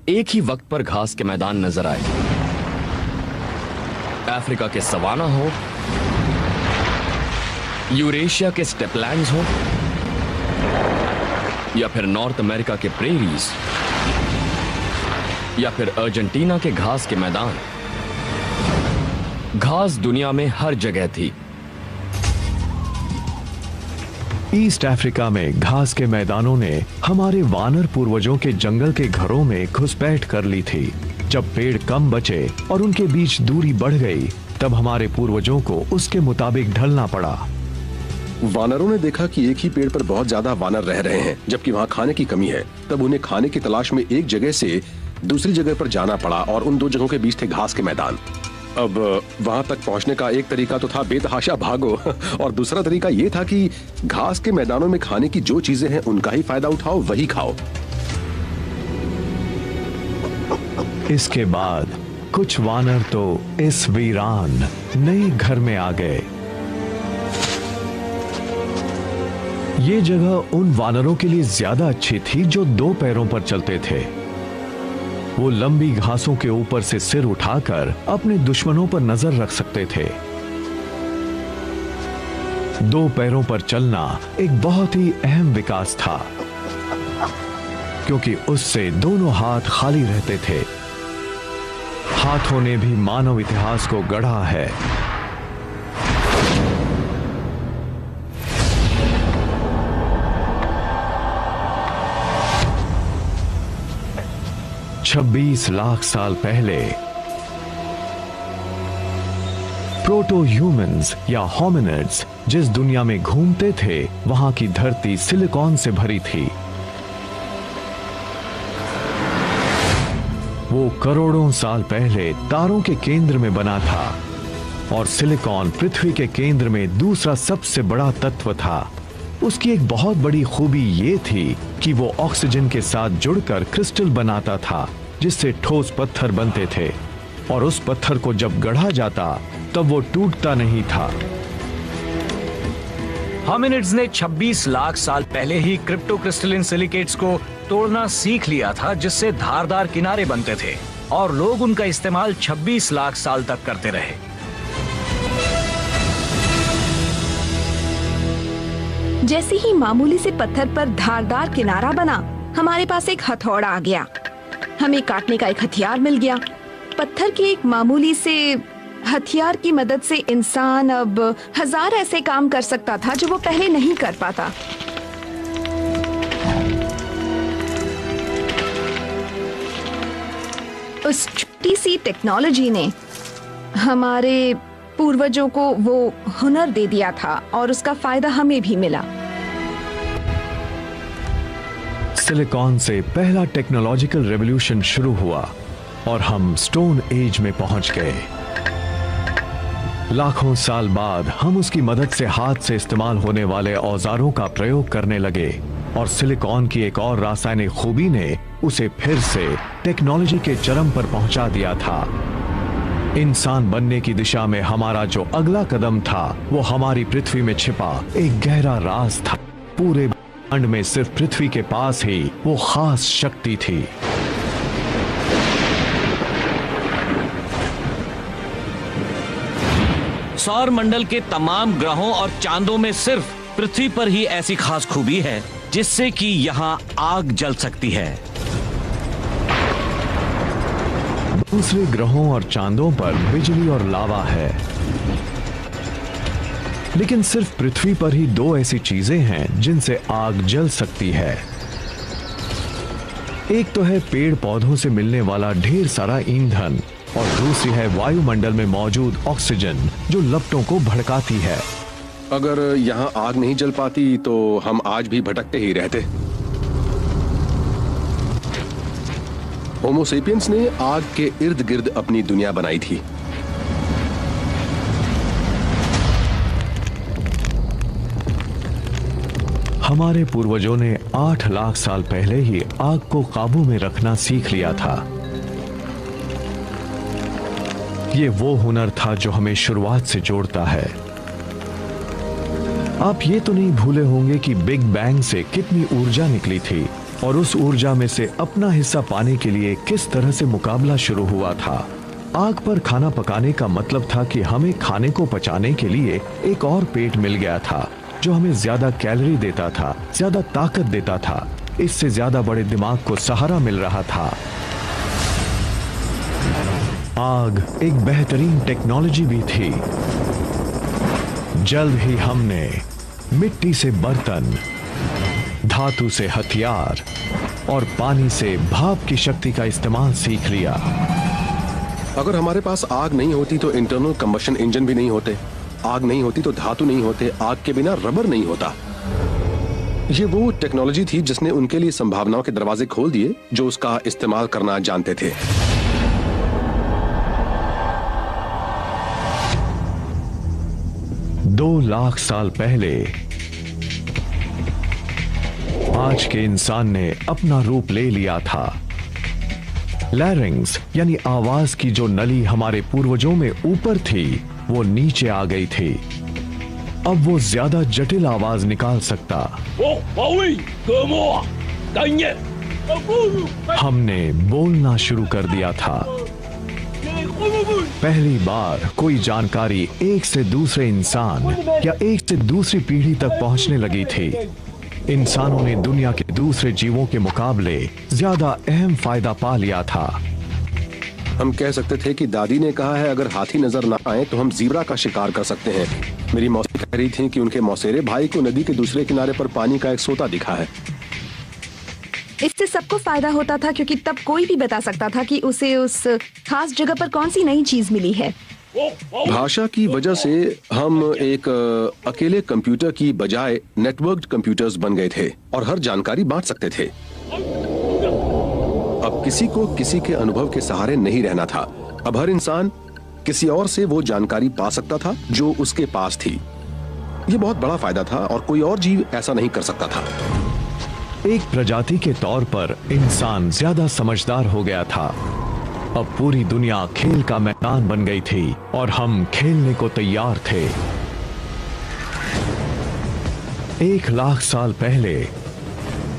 एक ही वक्त पर घास के मैदान नजर आए। अफ्रीका के सवाना हो, यूरेशिया के स्टेपलैंड्स हो, या फिर नॉर्थ अमेरिका के प्रेरीज, या फिर अर्जेंटीना के घास के मैदान। घास दुनिया में हर जगह थी। ईस्ट अफ्रीका में घास के मैदानों ने हमारे वानर पूर्वजों के जंगल के घरों में घुसपैठ कर ली थी। जब पेड़ कम बचे और उनके बीच दूरी बढ़ गई, तब हमारे पूर्वजों को उसके मुताबिक ढलना पड़ा। वानरों ने देखा कि एक ही पेड़ पर बहुत ज्यादा वानर रह रहे हैं, जबकि वहाँ खाने की कमी है। तब उन्हें खाने की तलाश में एक जगह से दूसरी जगह पर जाना पड़ा और उन दो जगहों के बीच थे घास के मैदान। अब वहां तक पहुंचने का एक तरीका तो था बेतहाशा भागो और दूसरा तरीका यह था कि घास के मैदानों में खाने की जो चीजें हैं उनका ही फायदा उठाओ, वही खाओ। इसके बाद कुछ वानर तो इस वीरान नए घर में आ गए। ये जगह उन वानरों के लिए ज्यादा अच्छी थी जो दो पैरों पर चलते थे। वो लंबी घासों के ऊपर से सिर उठाकर अपने दुश्मनों पर नजर रख सकते थे। दो पैरों पर चलना एक बहुत ही अहम विकास था, क्योंकि उससे दोनों हाथ खाली रहते थे। हाथों ने भी मानव इतिहास को गढ़ा है। $26 लाख साल पहले प्रोटो ह्यूमंस या होमिनिड्स जिस दुनिया में घूमते थे, वहां की धरती सिलिकॉन से भरी थी। वो करोड़ों साल पहले तारों के केंद्र में बना था और सिलिकॉन पृथ्वी के केंद्र में दूसरा सबसे बड़ा तत्व था। उसकी एक बहुत बड़ी खूबी ये थी कि वो ऑक्सीजन के साथ जुड़कर क्रिस्टल बनाता था, जिससे ठोस पत्थर बनते थे और उस पत्थर को जब गढ़ा जाता तब वो टूटता नहीं था। होमिनिड्स ने 26 लाख साल पहले ही क्रिप्टोक्रिस्टलिन सिलिकेट्स को तोड़ना सीख लिया था, जिससे धारदार किनारे बनते थे और लोग उनका इस्तेमाल 26 लाख साल तक करते रहे। जैसे ही मामूली से पत्थर पर धारदार किनारा बना, हमारे पास एक हथौड़ा आ गया। हमें काटने का एक हथियार मिल गया। पत्थर की एक मामूली से हथियार की मदद से इंसान अब 1000 ऐसे काम कर सकता था जो वो पहले नहीं कर पाता। उस छोटी सी टेक्नोलॉजी ने हमारे पूर्वजों को वो हुनर दे दिया था और उसका फायदा हमें भी मिला। सिलिकॉन से पहला टेक्नोलॉजिकल रेवोल्यूशन शुरू हुआ और हम स्टोन एज में पहुंच गए। लाखों साल बाद हम उसकी मदद से हाथ से इस्तेमाल होने वाले औजारों का प्रयोग करने लगे और सिलिकॉन की एक और रासायनिक खूबी ने उसे फिर से टेक्नोलॉजी के चरम पर पहुंचा दिया था। इंसान बनने की दिशा में हमारा जो अगला कदम था वो हमारी पृथ्वी में छिपा एक गहरा राज था। पूरे ब्रह्मांड में सिर्फ पृथ्वी के पास ही वो खास शक्ति थी। सौर मंडल के तमाम ग्रहों और चांदों में सिर्फ पृथ्वी पर ही ऐसी खास खूबी है जिससे कि यहाँ आग जल सकती है। दूसरे ग्रहों और चांदों पर बिजली और लावा है, लेकिन सिर्फ पृथ्वी पर ही 2 ऐसी चीजें हैं जिनसे आग जल सकती है। एक तो है पेड़ पौधों से मिलने वाला ढेर सारा ईंधन और दूसरी है वायुमंडल में मौजूद ऑक्सीजन जो लपटों को भड़काती है। अगर यहाँ आग नहीं जल पाती तो हम आज भी भटकते ही रहते। होमो सेपियंस ने आग के इर्द गिर्द अपनी दुनिया बनाई थी। हमारे पूर्वजों ने 8 लाख साल पहले ही आग को काबू में रखना सीख लिया था। ये वो हुनर था जो हमें शुरुआत से जोड़ता है। आप ये तो नहीं भूले होंगे कि बिग बैंग से कितनी ऊर्जा निकली थी और उस ऊर्जा में से अपना हिस्सा पाने के लिए किस तरह से मुकाबला शुरू हुआ था। आग पर खाना पकाने का मतलब था कि हमें खाने को पचाने के लिए एक और पेट मिल गया था जो हमें ज्यादा कैलोरी देता था, ज्यादा ताकत देता था, इससे ज्यादा बड़े दिमाग को सहारा मिल रहा था। आग एक बेहतरीन टेक्नोलॉजी भी थी। जल्द ही हमने मिट्टी से बर्तन, धातु से हथियार और पानी से भाप की शक्ति का इस्तेमाल सीख लिया। अगर हमारे पास आग नहीं होती तो इंटरनल कंबशन इंजन भी नहीं होते, आग नहीं होती तो धातु नहीं होते, आग के बिना रबर नहीं होता। ये वो टेक्नोलॉजी थी जिसने उनके लिए संभावनाओं के दरवाजे खोल दिए जो उसका इस्तेमाल करना जानते थे। दो लाख साल पहले आज के इंसान ने अपना रूप ले लिया था। लैरिंग्स यानी आवाज की जो नली हमारे पूर्वजों में ऊपर थी वो नीचे आ गई थी। अब वो ज्यादा जटिल आवाज निकाल सकता। हमने बोलना शुरू कर दिया था। पहली बार कोई जानकारी एक से दूसरे इंसान या एक से दूसरी पीढ़ी तक पहुंचने लगी थी। इंसानों ने दुनिया के दूसरे जीवों के मुकाबले ज्यादा अहम फायदा पा लिया था। हम कह सकते थे कि दादी ने कहा है अगर हाथी नजर ना आए तो हम ज़ीब्रा का शिकार कर सकते हैं। मेरी मौसी कह रही थी कि उनके मौसेरे भाई को नदी के दूसरे किनारे पर पानी का एक सोता दिखा है। इससे सबको फायदा होता था क्योंकि तब कोई भी बता सकता था कि उसे उस खास जगह पर कौन सी नई चीज मिली है। भाषा की वजह से हम एक अकेले कंप्यूटर की बजाय नेटवर्क्ड कंप्यूटर्स बन गए थे और हर जानकारी बांट सकते थे। अब किसी को किसी के अनुभव के सहारे नहीं रहना था। अब हर इंसान किसी और से वो जानकारी पा सकता था जो उसके पास थी। ये बहुत बड़ा फायदा था और कोई और जीव ऐसा नहीं कर सकता था। एक प्रजाति के तौर पर इंसान ज्यादा समझदार हो गया था। अब पूरी दुनिया खेल का मैदान बन गई थी और हम खेलने को तैयार थे। 1 लाख साल पहले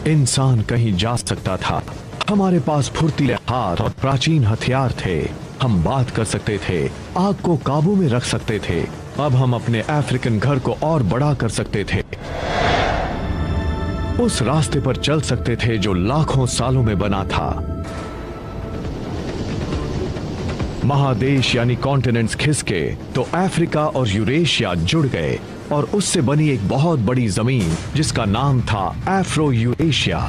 इंसान कहीं जा सकता था। हमारे पास फुर्तीले हाथ और प्राचीन हथियार थे। हम बात कर सकते थे, आग को काबू में रख सकते थे। अब हम अपने अफ्रीकन घर को और बड़ा कर सकते थे। उस रास्ते पर चल सकते थे जो लाखों सालों में बना था। महादेश यानी कॉन्टिनेंट्स खिसके तो अफ्रीका और यूरेशिया जुड़ गए और उससे बनी एक बहुत बड़ी जमीन जिसका नाम था अफ्रो यूरेशिया।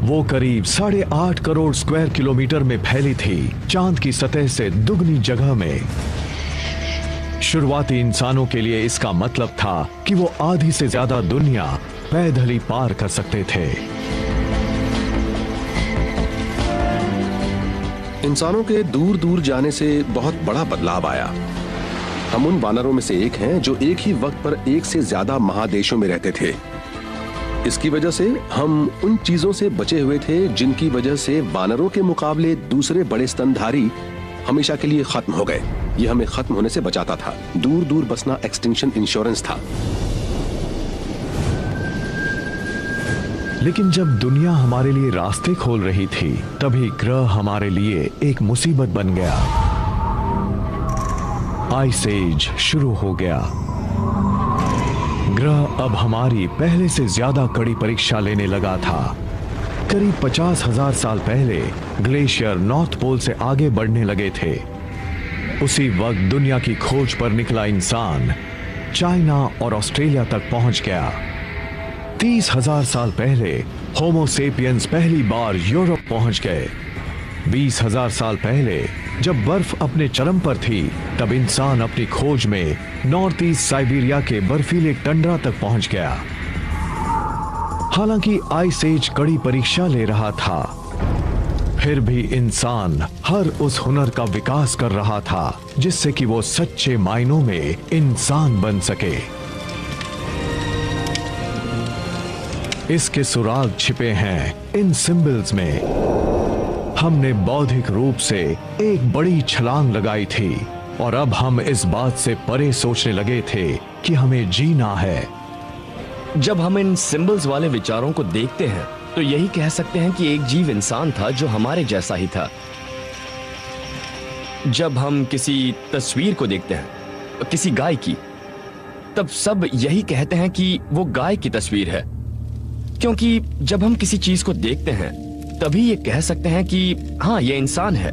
वो करीब 8.5 करोड़ स्क्वायर किलोमीटर में फैली थी, चांद की सतह से दुगनी जगह में। शुरुआती इंसानों के लिए इसका मतलब था कि वो आधी से ज्यादा दुनिया पैदल ही पार कर सकते थे। इंसानों के दूर दूर जाने से बहुत बड़ा बदलाव आया। हम उन वानरों में से एक हैं जो एक ही वक्त पर एक से ज्यादा महादेशों में रहते थे। इसकी वजह से हम उन चीजों से बचे हुए थे जिनकी वजह से वानरों के मुकाबले दूसरे बड़े स्तनधारी हमेशा के लिए खत्म हो गए। यह हमें खत्म होने से बचाता था। दूर दूर बसना एक्सटिंक्शन इंश्योरेंस था। लेकिन जब दुनिया हमारे लिए रास्ते खोल रही थी, तभी ग्रह हमारे लिए एक मुसीबत बन गया। आइस एज शुरू हो गया। ग्रह अब हमारी पहले से ज्यादा कड़ी परीक्षा लेने लगा था। करीब 50,000 साल पहले ग्लेशियर नॉर्थ पोल से आगे बढ़ने लगे थे। उसी वक्त दुनिया की खोज पर निकला इंसान चाइना और ऑस्ट्रेलिया तक पहुंच गया। 30,000 साल पहले होमो सेपियंस पहली बार यूरोप पहुंच गए। 20,000 साल पहले जब बर्फ अपने चरम पर थी, तब इंसान अपनी खोज में नॉर्थ ईस्ट साइबेरिया के बर्फीले टंड्रा तक पहुंच गया। हालांकि आइस एज कड़ी परीक्षा ले रहा था, फिर भी इंसान हर उस हुनर का विकास कर रहा था जिससे कि वो सच्चे मायनों में इंसान बन सके। इसके सुराग छिपे हैं इन सिंबल्स में। हमने बौद्धिक रूप से एक बड़ी छलांग लगाई थी और अब हम इस बात से परे सोचने लगे थे कि हमें जीना है। जब हम इन सिंबल्स वाले विचारों को देखते हैं तो यही कह सकते हैं कि एक जीव इंसान था जो हमारे जैसा ही था। जब हम किसी तस्वीर को देखते हैं, किसी गाय की, तब सब यही कहते हैं कि वो गाय की तस्वीर है, क्योंकि जब हम किसी चीज को देखते हैं तभी ये कह सकते हैं कि हाँ, ये इंसान है।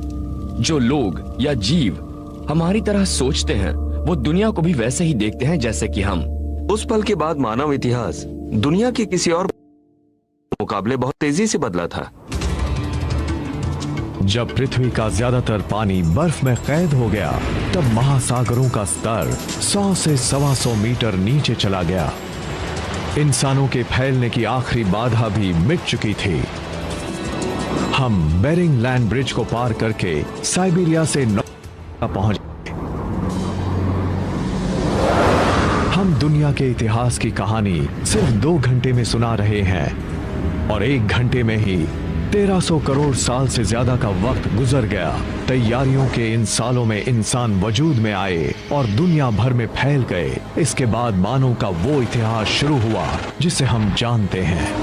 जो लोग या जीव हमारी तरह सोचते हैं वो दुनिया को भी वैसे ही देखते हैं जैसे कि हम। उस पल के बाद मानव इतिहास दुनिया के किसी और मुकाबले बहुत तेजी से बदला था। जब पृथ्वी का ज्यादातर पानी बर्फ में कैद हो गया, तब महासागरों का स्तर 100 से 125 मीटर नीचे चला गया। इंसानों के फैलने की आखिरी बाधा भी मिट चुकी थी। हम बेरिंग लैंड ब्रिज को पार करके साइबेरिया से पहुंच गए। हम दुनिया के इतिहास की कहानी सिर्फ 2 घंटे में सुना रहे हैं और 1 घंटे में ही 1300 करोड़ साल से ज्यादा का वक्त गुजर गया। तैयारियों के इन सालों में इंसान वजूद में आए और दुनिया भर में फैल गए। इसके बाद मानव का वो इतिहास शुरू हुआ जिसे हम जानते हैं।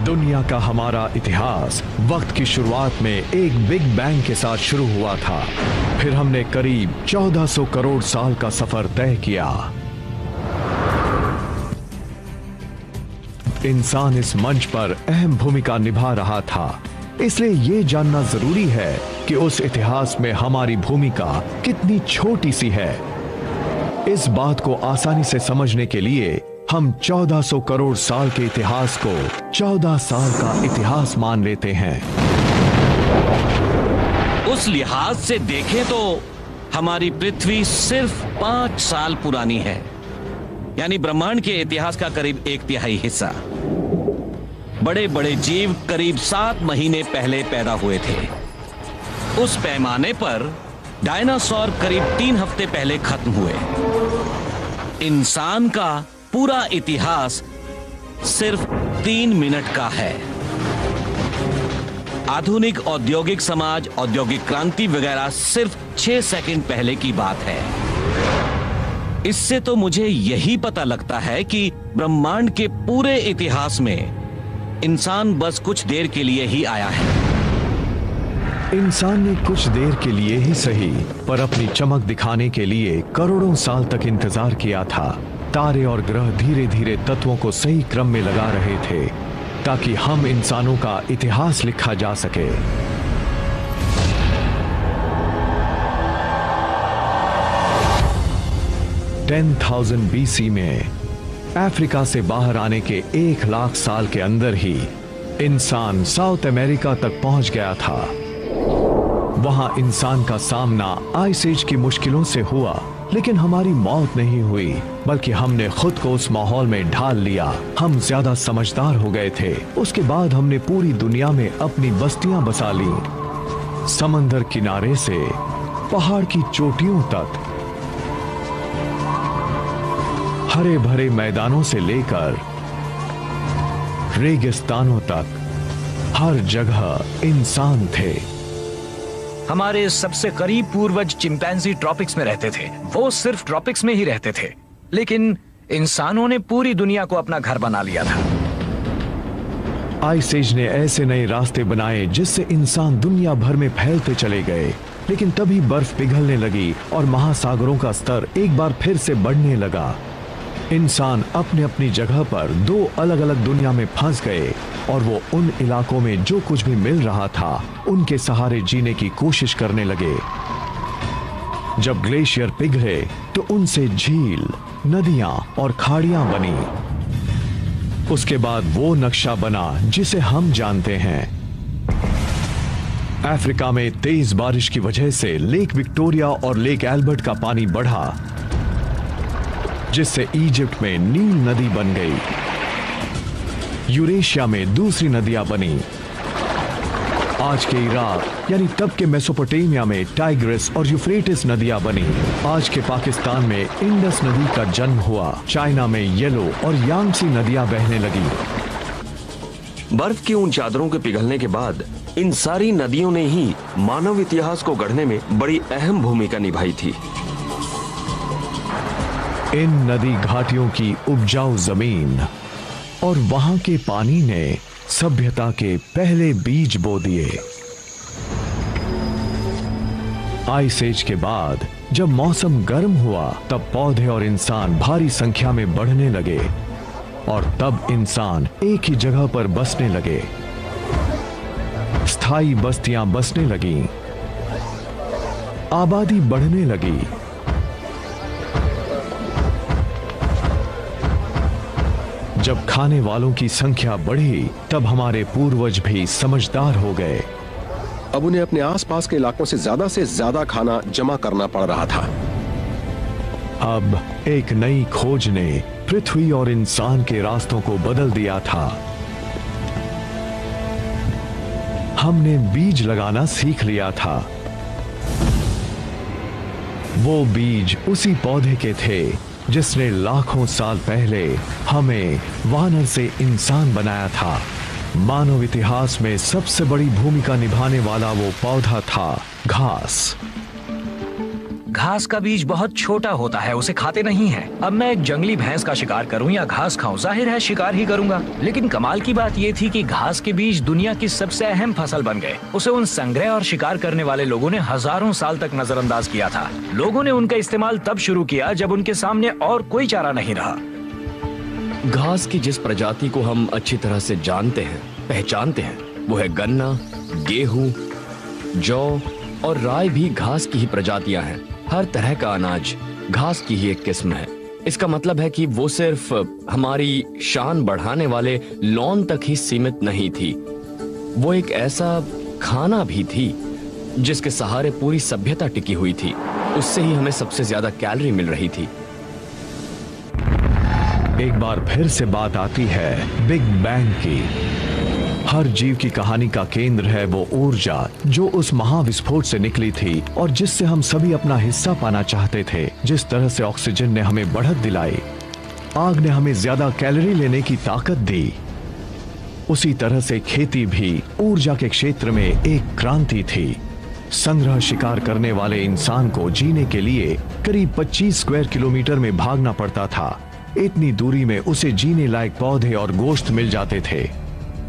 दुनिया का हमारा इतिहास वक्त की शुरुआत में एक बिग बैंग के साथ शुरू हुआ था। फिर हमने करीब 1400 करोड़ साल का सफर तय किया। इंसान इस मंच पर अहम भूमिका निभा रहा था, इसलिए यह जानना जरूरी है कि उस इतिहास में हमारी भूमिका कितनी छोटी सी है। इस बात को आसानी से समझने के लिए हम 1400 करोड़ साल के इतिहास को 14 साल का इतिहास मान लेते हैं। उस लिहाज से देखें तो हमारी पृथ्वी सिर्फ 5 साल पुरानी है, यानी ब्रह्मांड के इतिहास का करीब 1/3 हिस्सा। बड़े बड़े जीव करीब 7 महीने पहले पैदा हुए थे। उस पैमाने पर डायनासोर करीब 3 हफ्ते पहले खत्म हुए। इंसान का पूरा इतिहास सिर्फ 3 मिनट का है। आधुनिक औद्योगिक समाज, औद्योगिक क्रांति वगैरह सिर्फ 6 सेकंड पहले की बात है। इससे तो मुझे यही पता लगता है कि ब्रह्मांड के पूरे इतिहास में इंसान बस कुछ देर के लिए ही आया है। इंसान ने कुछ देर के लिए ही सही, पर अपनी चमक दिखाने के लिए करोड़ों साल तक इंतजार किया था। तारे और ग्रह धीरे धीरे तत्वों को सही क्रम में लगा रहे थे। ताकि हम इंसानों का इतिहास लिखा जा सके। 10,000 BC में अफ्रीका से बाहर आने के 1 लाख साल के अंदर ही इंसान साउथ अमेरिका तक पहुंच गया था। वहां इंसान का सामना आइस एज की मुश्किलों से हुआ, लेकिन हमारी मौत नहीं हुई, बल्कि हमने खुद को उस माहौल में ढाल लिया। हम ज्यादा समझदार हो गए थे। उसके बाद हमने पूरी दुनिया में अपनी बस्तियां बसा ली, समंदर किनारे से पहाड़ की चोटियों तक, हरे भरे मैदानों से लेकर रेगिस्तानों तक, हर जगह इंसान थे। हमारे सबसे करीब पूर्वज चिंपैंजी ट्रॉपिक्स में रहते थे। वो सिर्फ ट्रॉपिक्स में ही रहते थे, लेकिन इंसानों ने पूरी दुनिया को अपना घर बना लिया था। आइस एज ने ऐसे नए रास्ते बनाए जिससे इंसान दुनिया भर में फैलते चले गए, लेकिन तभी बर्फ पिघलने लगी और महासागरों का स्तर एक बार फिर से बढ़ने लगा। इंसान अपने अपनी जगह पर 2 अलग अलग दुनिया में फंस गए और वो उन इलाकों में जो कुछ भी मिल रहा था उनके सहारे जीने की कोशिश करने लगे। जब ग्लेशियर पिघले तो उनसे झील, नदियां और खाड़ियां बनी। उसके बाद वो नक्शा बना जिसे हम जानते हैं। अफ्रीका में तेज बारिश की वजह से लेक विक्टोरिया और लेक एल्बर्ट का पानी बढ़ा, जिससे इजिप्ट में नील नदी बन गई। यूरेशिया में दूसरी नदियां बनी। आज के इराक यानी तब के मेसोपोटामिया में टाइग्रिस और यूफ्रेटिस नदियां बनी। आज के पाकिस्तान में इंडस नदी का जन्म हुआ। चाइना में येलो और यांगसी नदियां बहने लगी। बर्फ की उन चादरों के पिघलने के बाद इन सारी नदियों ने ही मानव इतिहास को गढ़ने में बड़ी अहम भूमिका निभाई थी। इन नदी घाटियों की उपजाऊ जमीन और वहां के पानी ने सभ्यता के पहले बीज बो दिए। आइस एज के बाद जब मौसम गर्म हुआ तब पौधे और इंसान भारी संख्या में बढ़ने लगे और तब इंसान एक ही जगह पर बसने लगे। स्थायी बस्तियां बसने लगीं, आबादी बढ़ने लगी। जब खाने वालों की संख्या बढ़ी तब हमारे पूर्वज भी समझदार हो गए। अब उन्हें अपने आसपास के इलाकों से ज्यादा खाना जमा करना पड़ रहा था। अब एक नई खोज ने पृथ्वी और इंसान के रास्तों को बदल दिया था। हमने बीज लगाना सीख लिया था। वो बीज उसी पौधे के थे जिसने लाखों साल पहले हमें वानर से इंसान बनाया था। मानव इतिहास में सबसे बड़ी भूमिका निभाने वाला वो पौधा था घास। घास का बीज बहुत छोटा होता है, उसे खाते नहीं हैं। अब मैं एक जंगली भैंस का शिकार करूं या घास खाऊं, जाहिर है शिकार ही करूंगा। लेकिन कमाल की बात ये थी कि घास के बीज दुनिया की सबसे अहम फसल बन गए। उसे उन संग्रह और शिकार करने वाले लोगों ने हजारों साल तक नजरअंदाज किया था। लोगों ने उनका इस्तेमाल तब शुरू किया जब उनके सामने और कोई चारा नहीं रहा। घास की जिस प्रजाति को हम अच्छी तरह से जानते हैं, पहचानते हैं, वो है गन्ना, गेहूं, जौ और राई भी घास की ही प्रजातियां हैं। हर तरह का अनाज घास की ही एक किस्म है। इसका मतलब है कि वो सिर्फ हमारी शान बढ़ाने वाले लॉन तक ही सीमित नहीं थी, वो एक ऐसा खाना भी थी जिसके सहारे पूरी सभ्यता टिकी हुई थी। उससे ही हमें सबसे ज्यादा कैलोरी मिल रही थी। एक बार फिर से बात आती है बिग बैंग की। हर जीव की कहानी का केंद्र है वो ऊर्जा जो उस महाविस्फोट से निकली थी और जिससे हम सभी अपना हिस्सा पाना चाहते थे। जिस तरह से ऑक्सीजन ने हमें बढ़त दिलाई, आग ने हमें ज्यादा कैलोरी लेने की ताकत दी, उसी तरह से खेती भी ऊर्जा के क्षेत्र में एक क्रांति थी। संग्रह शिकार करने वाले इंसान को जीने के लिए करीब 25 स्क्वायर किलोमीटर में भागना पड़ता था। इतनी दूरी में उसे जीने लायक पौधे और गोश्त मिल जाते थे,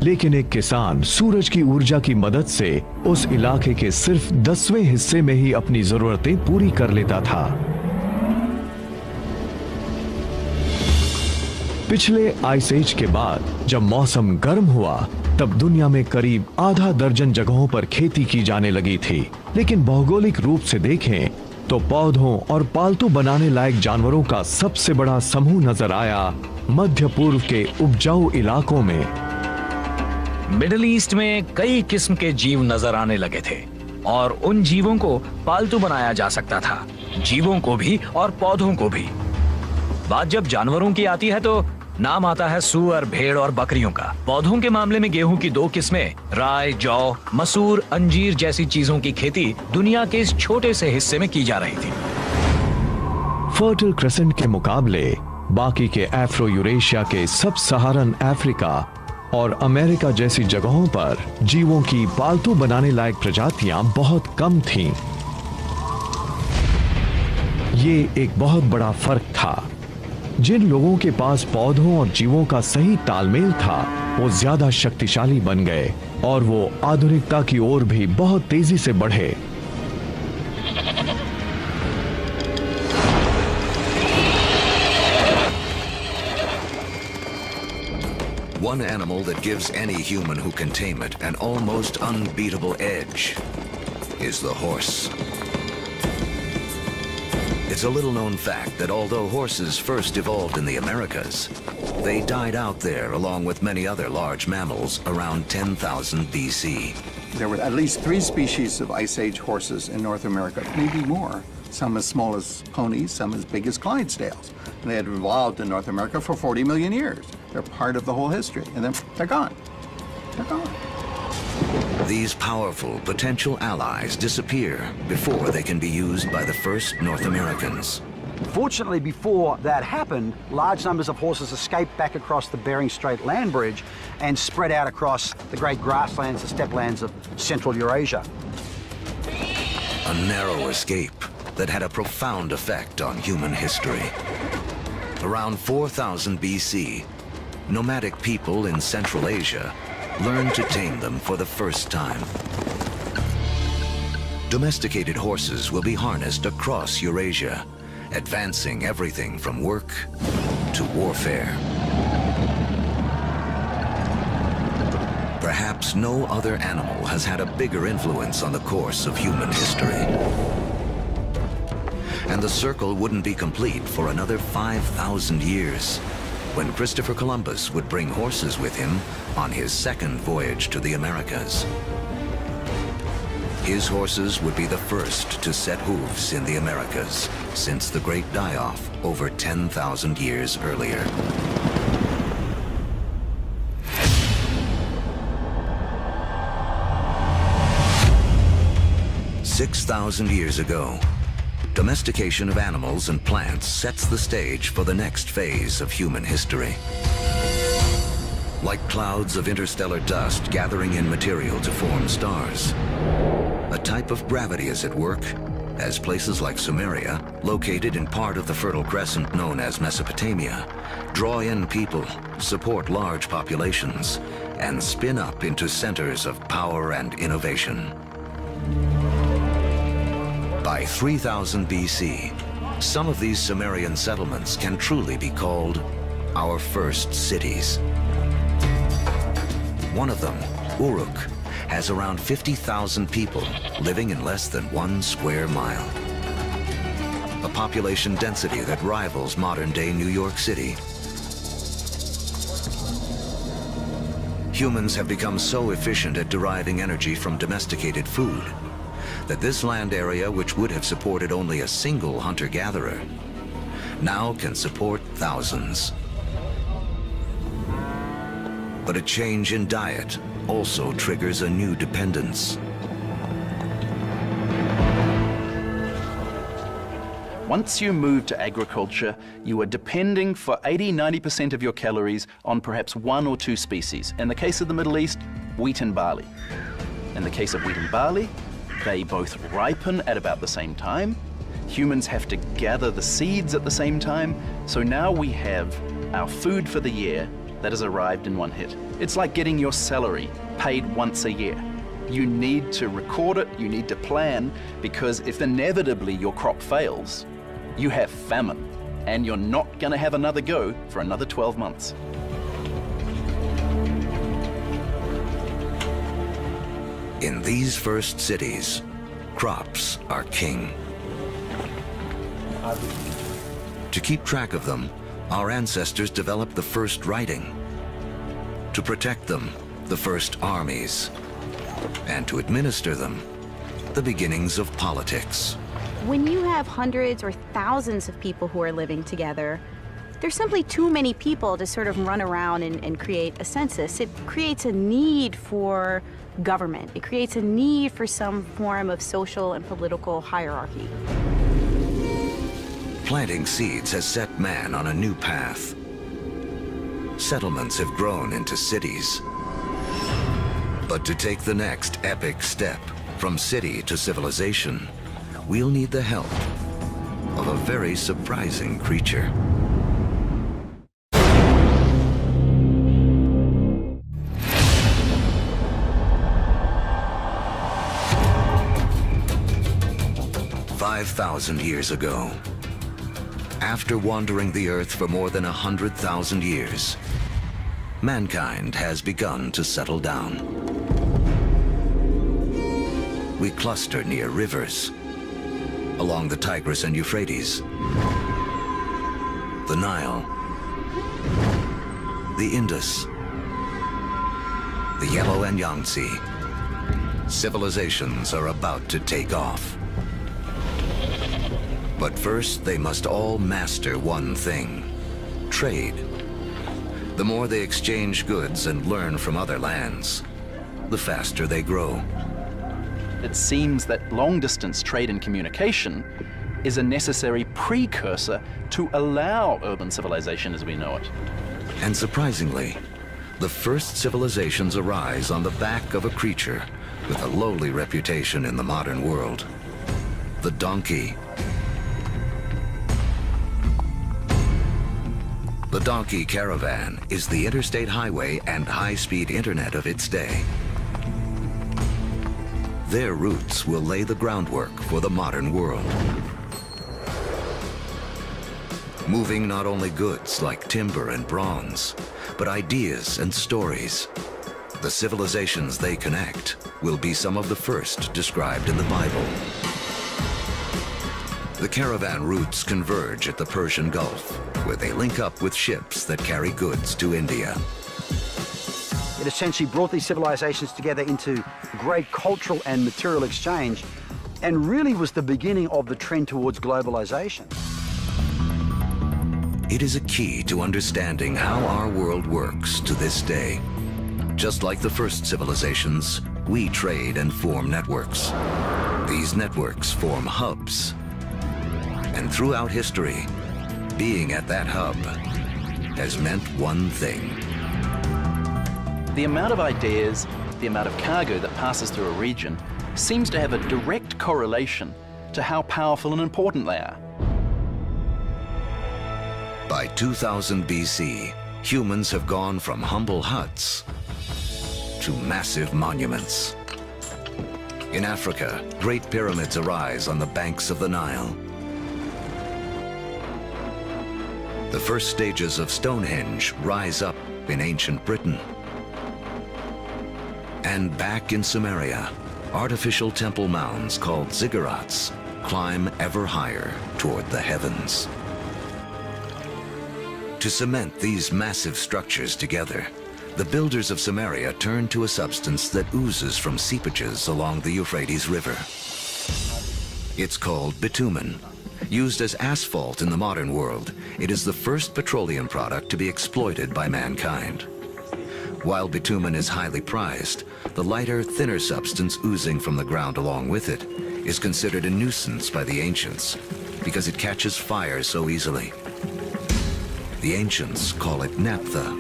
लेकिन एक किसान सूरज की ऊर्जा की मदद से उस इलाके के सिर्फ 10वें हिस्से में ही अपनी जरूरतें पूरी कर लेता था। पिछले आइस एज के बाद जब मौसम गर्म हुआ तब दुनिया में करीब आधा दर्जन जगहों पर खेती की जाने लगी थी। लेकिन भौगोलिक रूप से देखें तो पौधों और पालतू बनाने लायक जानवरों का सबसे बड़ा समूह नजर आया मध्य पूर्व के उपजाऊ इलाकों में। मिडिल ईस्ट में कई किस्म के जीव नजर आने लगे थे और उन जीवों को पालतू बनाया जा सकता था, जीवों को भी और पौधों को भी। बात जब जानवरों की आती है तो नाम आता है सूअर, भेड़ और बकरियों का। पौधों के मामले में गेहूं की 2 किस्में, राय, जौ, मसूर, अंजीर जैसी चीजों की खेती दुनिया के इस छोटे से हिस्से में की जा रही थी। फर्टिल क्रेसेंट के मुकाबले बाकी के अफ्रो यूरेशिया के सब सहारन अफ्रीका और अमेरिका जैसी जगहों पर जीवों की पालतू बनाने लायक प्रजातियां बहुत कम थीं। ये एक बहुत बड़ा फर्क था। जिन लोगों के पास पौधों और जीवों का सही तालमेल था वो ज्यादा शक्तिशाली बन गए और वो आधुनिकता की ओर भी बहुत तेजी से बढ़े। One animal that gives any human who can tame it an almost unbeatable edge is the horse. It's a little-known fact that although horses first evolved in the Americas, they died out there along with many other large mammals around 10,000 BC. There were at least 3 species of Ice Age horses in North America, maybe more. Some as small as ponies, some as big as Clydesdales. And they had evolved in North America for 40 million years. They're part of the whole history, and then they're gone. They're gone. These powerful potential allies disappear before they can be used by the first North Americans. Fortunately, before that happened, large numbers of horses escaped back across the Bering Strait land bridge and spread out across the great grasslands, the steppe lands of Central Eurasia. A narrow escape that had a profound effect on human history. Around 4000 BC, nomadic people in Central Asia learned to tame them for the first time. Domesticated horses will be harnessed across Eurasia, advancing everything from work to warfare. Perhaps no other animal has had a bigger influence on the course of human history. And the circle wouldn't be complete for another 5,000 years, when Christopher Columbus would bring horses with him on his second voyage to the Americas. His horses would be the first to set hooves in the Americas since the Great Die-Off over 10,000 years earlier. "6,000 years ago, domestication of animals and plants sets the stage for the next phase of human history. Like clouds of interstellar dust gathering in material to form stars, a type of gravity is at work as places like Sumeria, located in part of the Fertile Crescent known as Mesopotamia, draw in people, support large populations, and spin up into centers of power and innovation. By 3000 BC, some of these Sumerian settlements can truly be called our first cities. One of them, Uruk, has around 50,000 people living in less than 1 square mile. A population density that rivals modern-day New York City. Humans have become so efficient at deriving energy from domesticated food that this land area, which would have supported only a single hunter-gatherer, now can support thousands. But a change in diet also triggers a new dependence. Once you move to agriculture, you are depending for 80–90% of your calories on perhaps 1 or 2 species. In the case of the Middle East, wheat and barley. In the case of wheat and barley, they both ripen at about the same time. Humans have to gather the seeds at the same time. So now we have our food for the year that has arrived in one hit. It's like getting your salary paid once a year. You need to record it, you need to plan, because if inevitably your crop fails, you have famine. and you're not going to have another go for another 12 months. In these first cities, crops are king. To keep track of them, our ancestors developed the first writing. To protect them, the first armies. And to administer them, the beginnings of politics. When you have hundreds or thousands of people who are living together, there's simply too many people to sort of run around and create a census. It creates a need for government. It creates a need for some form of social and political hierarchy. Planting seeds has set man on a new path. Settlements have grown into cities. But to take the next epic step from city to civilization, we'll need the help of a very surprising creature. "5,000 years ago, after wandering the earth for more than 100,000 years, mankind has begun to settle down. We cluster near rivers, along the Tigris and Euphrates, the Nile, the Indus, the Yellow and Yangtze. Civilizations are about to take off. But first, they must all master one thing: trade. The more they exchange goods and learn from other lands, the faster they grow. It seems that long-distance trade and communication is a necessary precursor to allow urban civilization as we know it. And surprisingly, the first civilizations arise on the back of a creature with a lowly reputation in the modern world: the donkey. The donkey caravan is the interstate highway and high-speed internet of its day. Their routes will lay the groundwork for the modern world. Moving not only goods like timber and bronze, but ideas and stories. The civilizations they connect will be some of the first described in the Bible. The caravan routes converge at the Persian Gulf, where they link up with ships that carry goods to India. It essentially brought these civilizations together into great cultural and material exchange, and really was the beginning of the trend towards globalization. It is a key to understanding how our world works to this day. Just like the first civilizations, we trade and form networks. These networks form hubs. And throughout history, being at that hub has meant one thing. The amount of ideas, the amount of cargo that passes through a region seems to have a direct correlation to how powerful and important they are. By 2000 BC, humans have gone from humble huts to massive monuments. In Africa, great pyramids arise on the banks of the Nile. The first stages of Stonehenge rise up in ancient Britain. And back in Sumeria, artificial temple mounds called ziggurats climb ever higher toward the heavens. To cement these massive structures together, the builders of Sumeria turned to a substance that oozes from seepages along the Euphrates River. It's called bitumen. Used as asphalt in the modern world, it is the first petroleum product to be exploited by mankind. While bitumen is highly prized, the lighter, thinner substance oozing from the ground along with it is considered a nuisance by the ancients because it catches fire so easily. The ancients call it naphtha.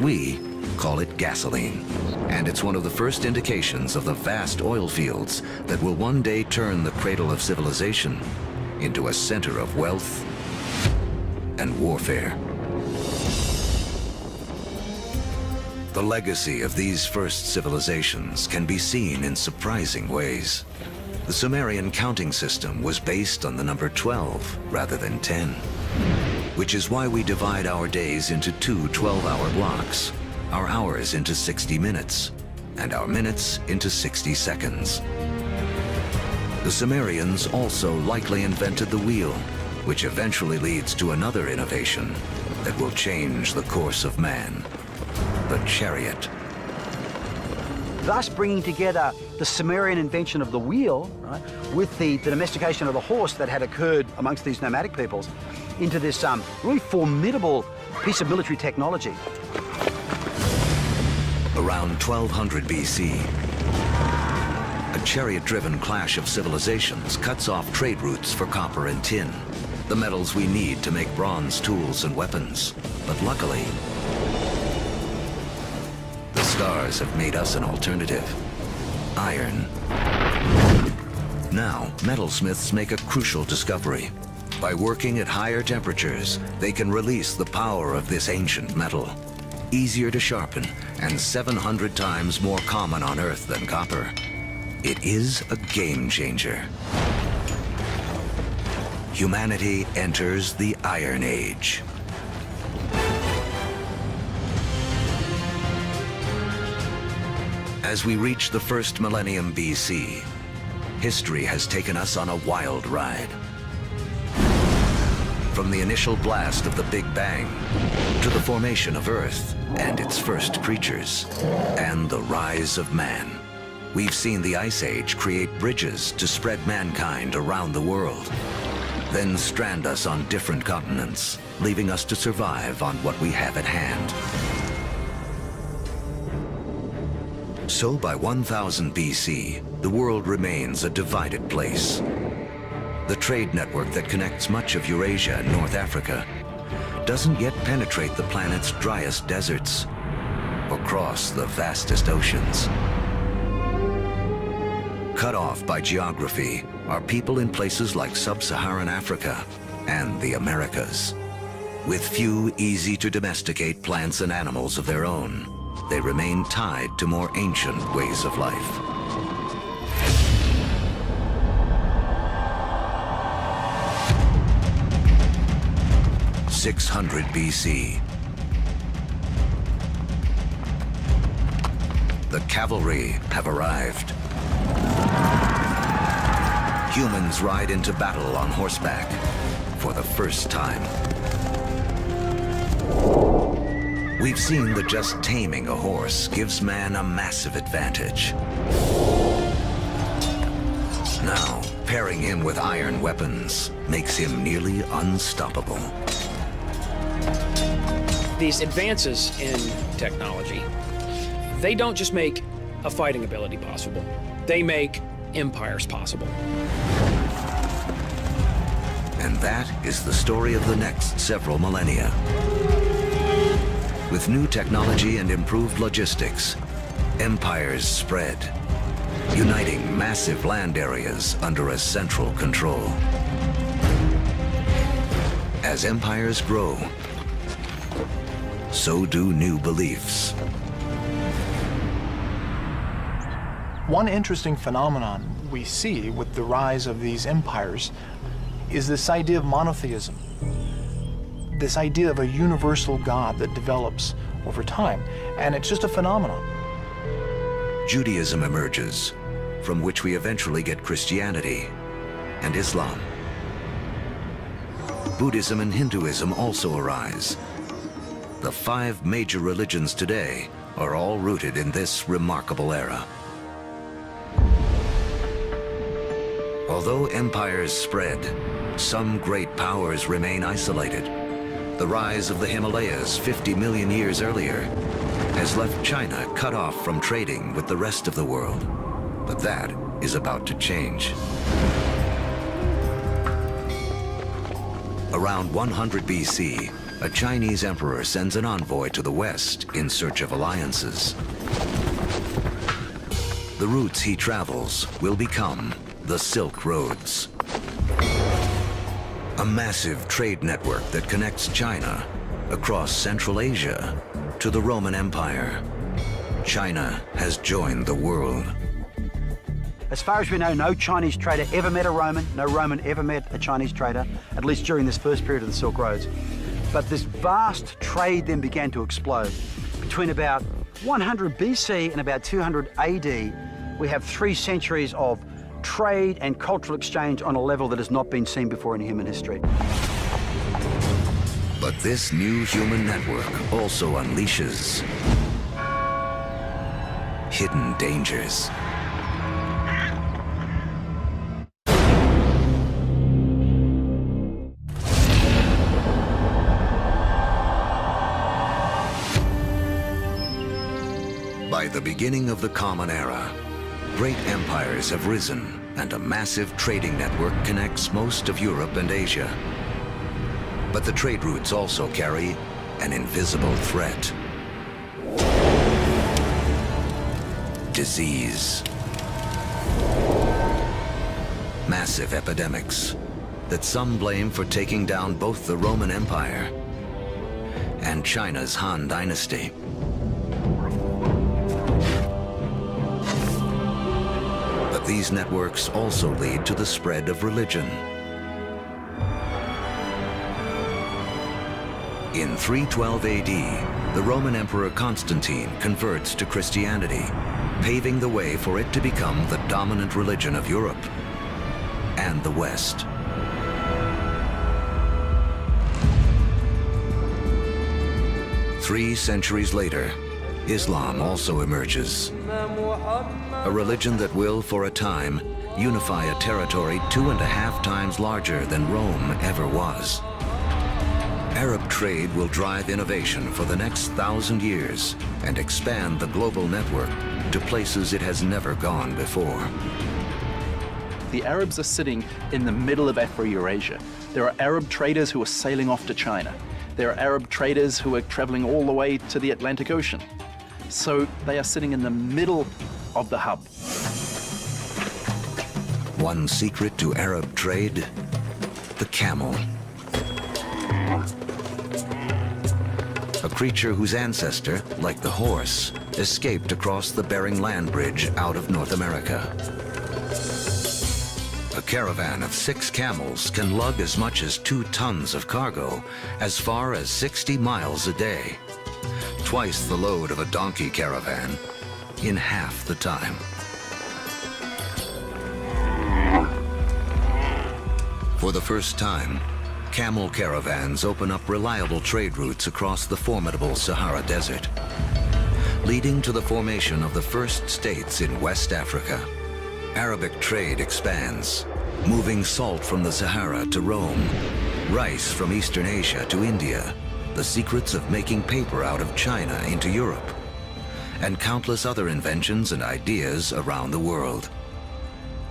We call it gasoline. And it's one of the first indications of the vast oil fields that will one day turn the cradle of civilization into a center of wealth and warfare. The legacy of these first civilizations can be seen in surprising ways. The Sumerian counting system was based on the number 12 rather than 10. which is why we divide our days into two 12-hour blocks, our hours into 60 minutes, and our minutes into 60 seconds. The Sumerians also likely invented the wheel, which eventually leads to another innovation that will change the course of man, the chariot. Thus bringing together the Sumerian invention of the wheel, right, with the domestication of the horse that had occurred amongst these nomadic peoples into this really formidable piece of military technology. Around 1200 BC, a chariot-driven clash of civilizations cuts off trade routes for copper and tin, the metals we need to make bronze tools and weapons. But luckily, the stars have made us an alternative: iron. Now, metalsmiths make a crucial discovery. By working at higher temperatures, they can release the power of this ancient metal. Easier to sharpen and 700 times more common on Earth than copper. It is a game changer. Humanity enters the Iron Age. As we reach the first millennium BC, history has taken us on a wild ride. From the initial blast of the Big Bang to the formation of Earth and its first creatures, and the rise of man. We've seen the Ice Age create bridges to spread mankind around the world, then strand us on different continents, leaving us to survive on what we have at hand. So by 1000 BC, the world remains a divided place. The trade network that connects much of Eurasia and North Africa doesn't yet penetrate the planet's driest deserts or cross the vastest oceans. Cut off by geography are people in places like sub-Saharan Africa and the Americas. With few easy-to-domesticate plants and animals of their own, they remain tied to more ancient ways of life. 600 BC. The cavalry have arrived. Humans ride into battle on horseback for the first time. We've seen that just taming a horse gives man a massive advantage. Now, pairing him with iron weapons makes him nearly unstoppable. These advances in technology, they don't just make a fighting ability possible, they make empires possible. And that is the story of the next several millennia. With new technology and improved logistics, empires spread, uniting massive land areas under a central control. As empires grow, so do new beliefs. One interesting phenomenon we see with the rise of these empires is this idea of monotheism, this idea of a universal God that develops over time, and it's just a phenomenon. Judaism emerges, from which we eventually get Christianity and Islam. Buddhism and Hinduism also arise. The 5 major religions today are all rooted in this remarkable era. Although empires spread, some great powers remain isolated. The rise of the Himalayas 50 million years earlier has left China cut off from trading with the rest of the world. But that is about to change. Around 100 BC, a Chinese emperor sends an envoy to the West in search of alliances. The routes he travels will become the Silk Roads, a massive trade network that connects China across Central Asia to the Roman Empire. China has joined the world. As far as we know, no Chinese trader ever met a Roman, no Roman ever met a Chinese trader, at least during this first period of the Silk Roads. But this vast trade then began to explode. Between about 100 BC and about 200 AD, we have 3 centuries of trade and cultural exchange on a level that has not been seen before in human history. But this new human network also unleashes hidden dangers. By the beginning of the Common Era, great empires have risen and a massive trading network connects most of Europe and Asia. But the trade routes also carry an invisible threat. Disease. Massive epidemics that some blame for taking down both the Roman Empire and China's Han Dynasty. But these networks also lead to the spread of religion. In 312 AD, the Roman Emperor Constantine converts to Christianity, paving the way for it to become the dominant religion of Europe and the West. Three centuries later, Islam also emerges. A religion that will, for a time, unify a territory 2.5 times larger than Rome ever was. Arab trade will drive innovation for the next 1,000 years and expand the global network to places it has never gone before. The Arabs are sitting in the middle of Afro-Eurasia. There are Arab traders who are sailing off to China. There are Arab traders who are traveling all the way to the Atlantic Ocean. So they are sitting in the middle of the hub. One secret to Arab trade, the camel. A creature whose ancestor, like the horse, escaped across the Bering Land Bridge out of North America. A caravan of 6 camels can lug as much as 2 tons of cargo as far as 60 miles a day. Twice the load of a donkey caravan in half the time. For the first time, camel caravans open up reliable trade routes across the formidable Sahara Desert, leading to the formation of the first states in West Africa. Arabic trade expands, moving salt from the Sahara to Rome, rice from Eastern Asia to India, the secrets of making paper out of China into Europe, and countless other inventions and ideas around the world.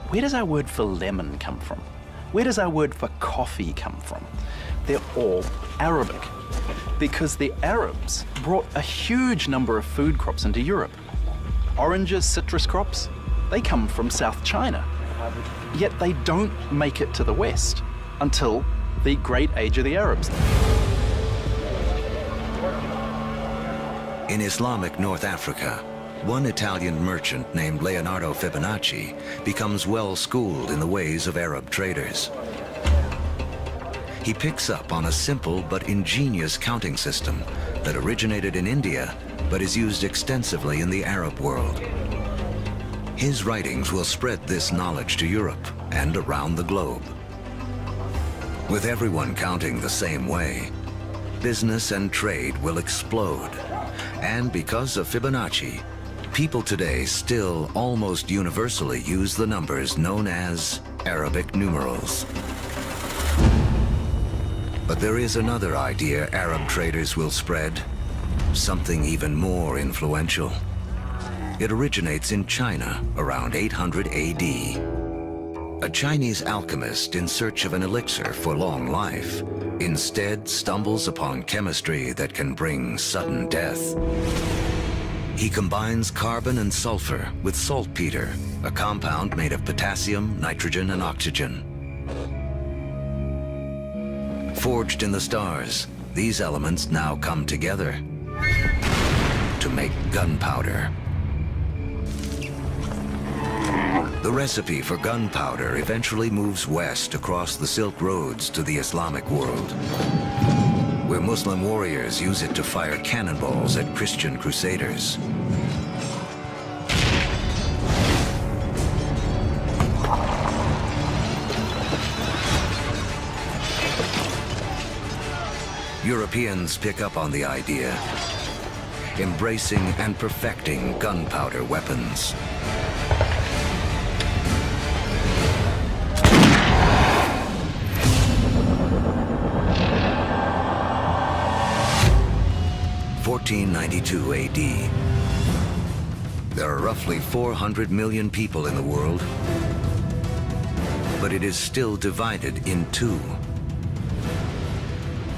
Where does our word for lemon come from? Where does our word for coffee come from? They're all Arabic, because the Arabs brought a huge number of food crops into Europe. Oranges, citrus crops, they come from South China, yet they don't make it to the West until the Great Age of the Arabs. In Islamic North Africa, one Italian merchant named Leonardo Fibonacci becomes well-schooled in the ways of Arab traders. He picks up on a simple but ingenious counting system that originated in India but is used extensively in the Arab world. His writings will spread this knowledge to Europe and around the globe. With everyone counting the same way, business and trade will explode. And because of Fibonacci, people today still almost universally use the numbers known as Arabic numerals. But there is another idea Arab traders will spread, something even more influential. It originates in China around 800 AD. A Chinese alchemist in search of an elixir for long life instead stumbles upon chemistry that can bring sudden death. He combines carbon and sulfur with saltpeter, a compound made of potassium, nitrogen, and oxygen. Forged in the stars, these elements now come together to make gunpowder. The recipe for gunpowder eventually moves west across the Silk Roads to the Islamic world. where Muslim warriors use it to fire cannonballs at Christian crusaders. Europeans pick up on the idea, embracing and perfecting gunpowder weapons. (1492 AD). There are roughly 400 million people in the world, but it is still divided in two.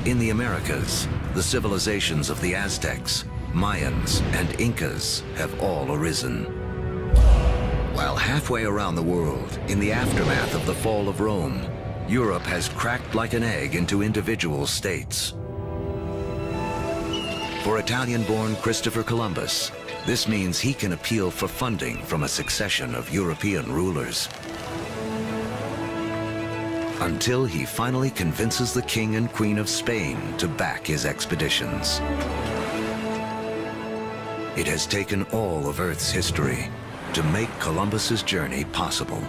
In the Americas, the civilizations of the Aztecs, Mayans, and Incas have all arisen. While halfway around the world, in the aftermath of the fall of Rome, Europe has cracked like an egg into individual states. For Italian-born Christopher Columbus, this means he can appeal for funding from a succession of European rulers. Until he finally convinces the King and Queen of Spain to back his expeditions. It has taken all of Earth's history to make Columbus's journey possible.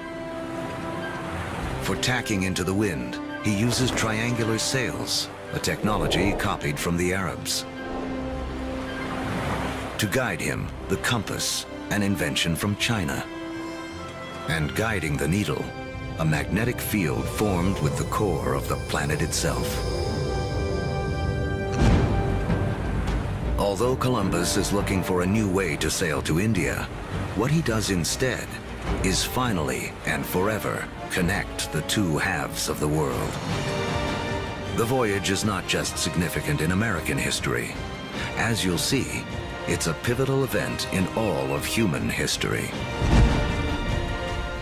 For tacking into the wind, he uses triangular sails, a technology copied from the Arabs. To guide him, the compass, an invention from China. And guiding the needle, a magnetic field formed with the core of the planet itself. Although Columbus is looking for a new way to sail to India, what he does instead is finally and forever connect the two halves of the world. The voyage is not just significant in American history. As you'll see, it's a pivotal event in all of human history.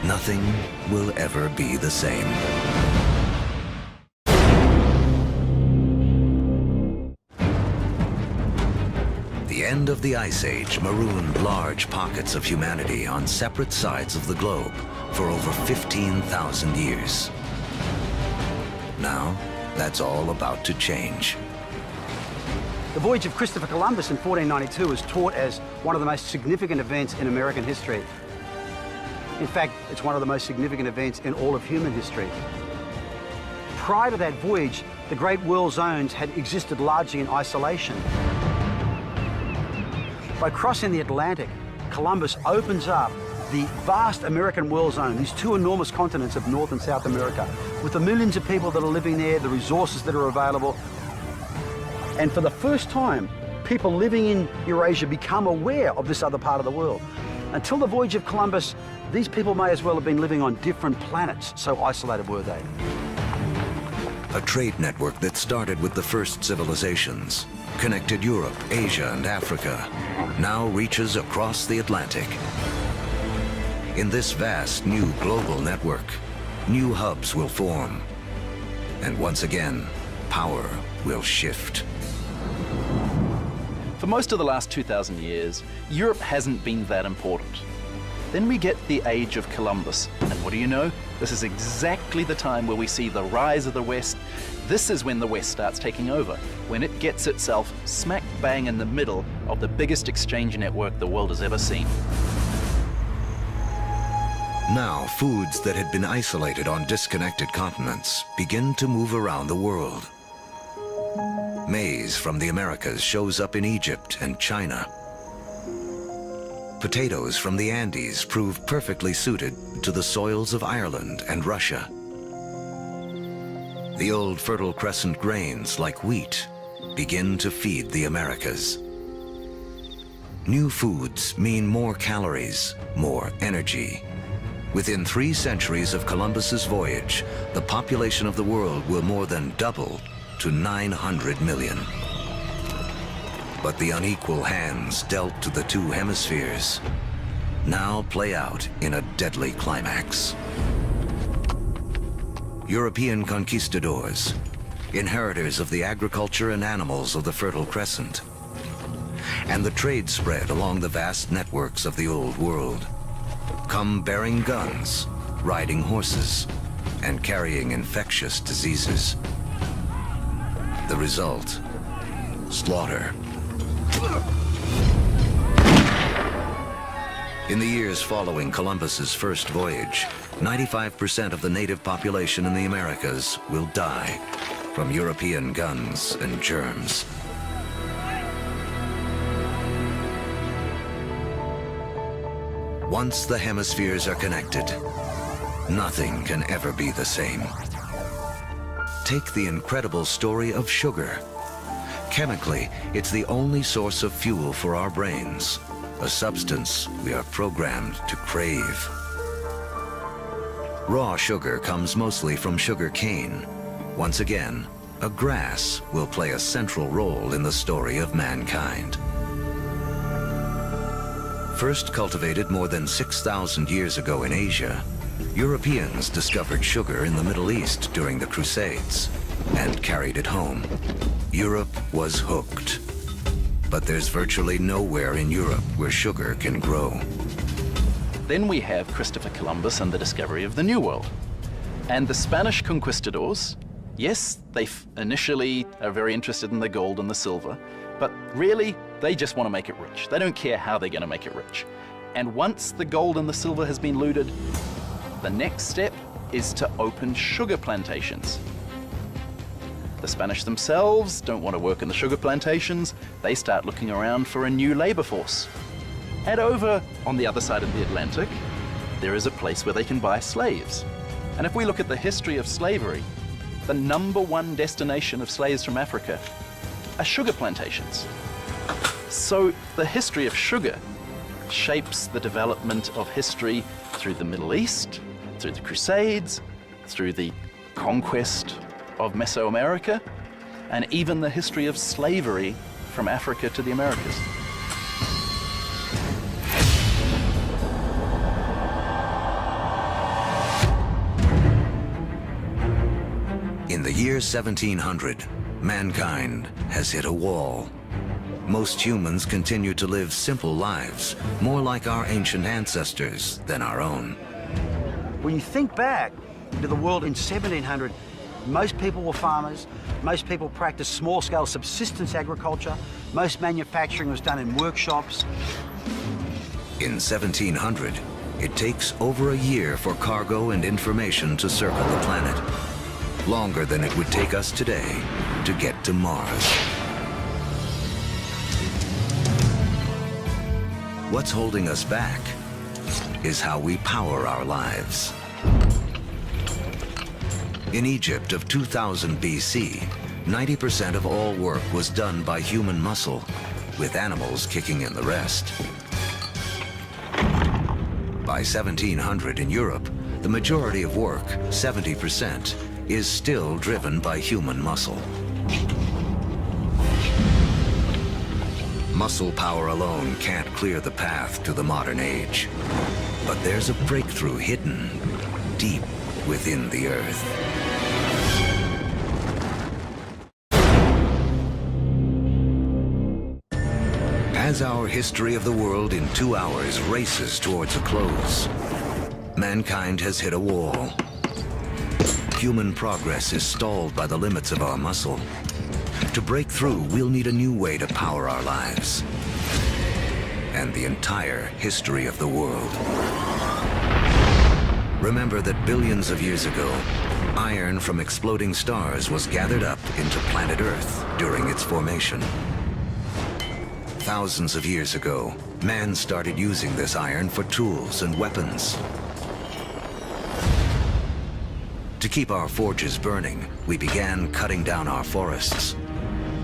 Nothing will ever be the same. The end of the Ice Age marooned large pockets of humanity on separate sides of the globe for over 15,000 years. Now, that's all about to change. The voyage of Christopher Columbus in 1492 is taught as one of the most significant events in American history. In fact, it's one of the most significant events in all of human history. Prior to that voyage, the Great World Zones had existed largely in isolation. By crossing the Atlantic, Columbus opens up the vast American world zone, these two enormous continents of North and South America, with the millions of people that are living there, the resources that are available. And for the first time, people living in Eurasia become aware of this other part of the world. Until the voyage of Columbus, these people may as well have been living on different planets, so isolated were they. A trade network that started with the first civilizations, connected Europe, Asia, and Africa, now reaches across the Atlantic. In this vast new global network, new hubs will form. And once again, power will shift. For most of the last 2,000 years, Europe hasn't been that important. Then we get the age of Columbus, and what do you know? This is exactly the time where we see the rise of the West. This is when the West starts taking over, when it gets itself smack bang in the middle of the biggest exchange network the world has ever seen. Now, foods that had been isolated on disconnected continents begin to move around the world. Maize from the Americas shows up in Egypt and China. Potatoes from the Andes prove perfectly suited to the soils of Ireland and Russia. The old Fertile Crescent grains, like wheat, begin to feed the Americas. New foods mean more calories, more energy. Within 3 centuries of Columbus's voyage, the population of the world will more than double to 900 million. But the unequal hands dealt to the two hemispheres now play out in a deadly climax. European conquistadors, inheritors of the agriculture and animals of the Fertile Crescent, and the trade spread along the vast networks of the Old World, come bearing guns, riding horses, and carrying infectious diseases. The result, slaughter. In the years following Columbus's first voyage, 95% of the native population in the Americas will die from European guns and germs. Once the hemispheres are connected, nothing can ever be the same. Take the incredible story of sugar. Chemically, it's the only source of fuel for our brains, a substance we are programmed to crave. Raw sugar comes mostly from sugar cane. Once again, a grass will play a central role in the story of mankind. First cultivated more than 6,000 years ago in Asia, Europeans discovered sugar in the Middle East during the Crusades and carried it home. Europe was hooked. But there's virtually nowhere in Europe where sugar can grow. Then we have Christopher Columbus and the discovery of the New World. And the Spanish conquistadors, yes, they initially are very interested in the gold and the silver, but really, they just want to make it rich. They don't care how they're going to make it rich. And once the gold and the silver has been looted, the next step is to open sugar plantations. The Spanish themselves don't want to work in the sugar plantations. They start looking around for a new labor force. And over on the other side of the Atlantic, there is a place where they can buy slaves. And if we look at the history of slavery, the #1 destination of slaves from Africa are sugar plantations. So the history of sugar shapes the development of history through the Middle East, through the Crusades, through the conquest of Mesoamerica, and even the history of slavery from Africa to the Americas. In the year 1700, mankind has hit a wall. Most humans continue to live simple lives, more like our ancient ancestors than our own. When you think back to the world in 1700, most people were farmers, most people practiced small-scale subsistence agriculture, most manufacturing was done in workshops. In 1700, it takes over a year for cargo and information to circle the planet, longer than it would take us today to get to Mars. What's holding us back is how we power our lives. In Egypt of 2000 BC, 90% of all work was done by human muscle, with animals kicking in the rest. By 1700 in Europe, the majority of work, 70%, is still driven by human muscle. Muscle power alone can't clear the path to the modern age. But there's a breakthrough hidden deep within the earth. As our history of the world in 2 hours races towards a close, mankind has hit a wall. Human progress is stalled by the limits of our muscle. To break through, we'll need a new way to power our lives and the entire history of the world. Remember that billions of years ago, iron from exploding stars was gathered up into planet Earth during its formation. Thousands of years ago, man started using this iron for tools and weapons. To keep our forges burning, we began cutting down our forests.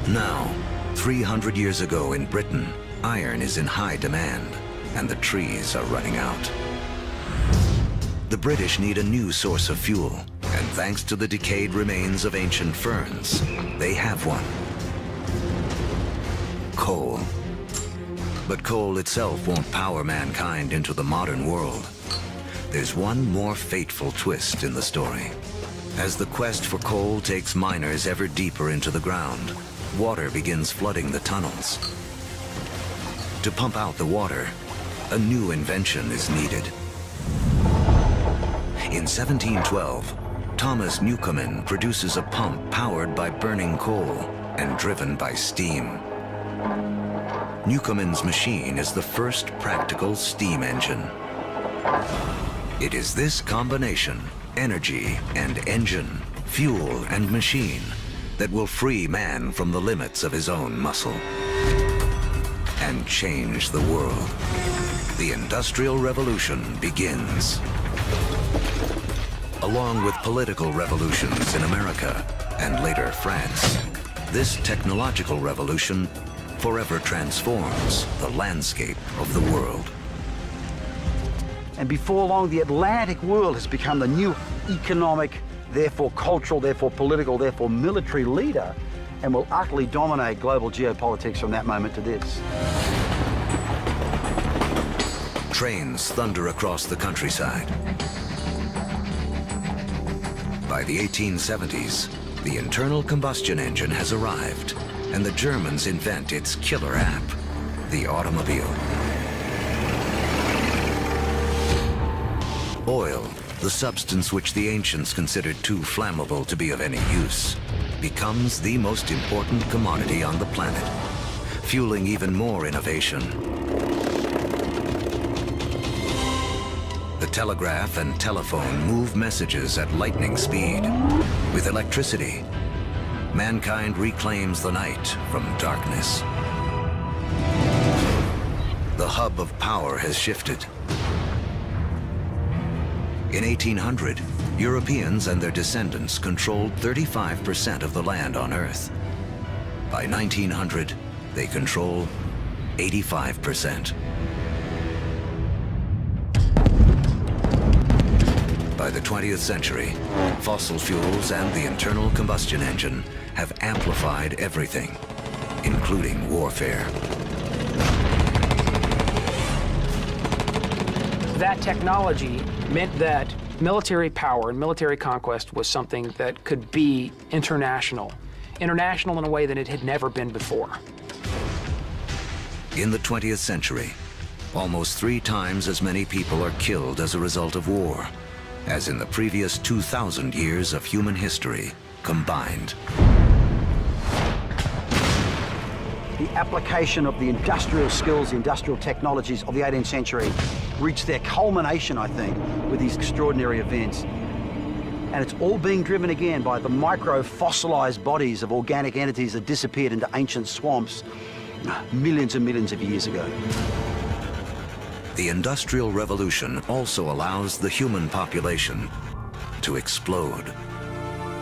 Now, 300 years ago in Britain, iron is in high demand, and the trees are running out. The British need a new source of fuel, and thanks to the decayed remains of ancient ferns, they have one. Coal. But coal itself won't power mankind into the modern world. There's one more fateful twist in the story. As the quest for coal takes miners ever deeper into the ground, water begins flooding the tunnels. To pump out the water, a new invention is needed. In 1712, Thomas Newcomen produces a pump powered by burning coal, and driven by steam. Newcomen's machine is the first practical steam engine. It is this combination, energy and engine, fuel and machine, that will free man from the limits of his own muscle and change the world. The Industrial Revolution begins. Along with political revolutions in America and later France, this technological revolution forever transforms the landscape of the world. And before long, the Atlantic world has become the new economic, therefore cultural, therefore political, therefore military leader, and will utterly dominate global geopolitics from that moment to this. Trains thunder across the countryside. By the 1870s, the internal combustion engine has arrived, and the Germans invent its killer app, the automobile. Oil, the substance which the ancients considered too flammable to be of any use, becomes the most important commodity on the planet, fueling even more innovation. The telegraph and telephone move messages at lightning speed. With electricity, mankind reclaims the night from darkness. The hub of power has shifted. In 1800, Europeans and their descendants controlled 35% of the land on Earth. By 1900, they control 85%. By the 20th century, fossil fuels and the internal combustion engine have amplified everything, including warfare. That technology meant that military power and military conquest was something that could be international in a way that it had never been before. In the 20th century, almost 3 times as many people are killed as a result of war as in the previous 2,000 years of human history combined. The application of the industrial skills, the industrial technologies of the 18th century reached their culmination, I think, with these extraordinary events. And it's all being driven again by the micro-fossilized bodies of organic entities that disappeared into ancient swamps millions and millions of years ago. The Industrial Revolution also allows the human population to explode.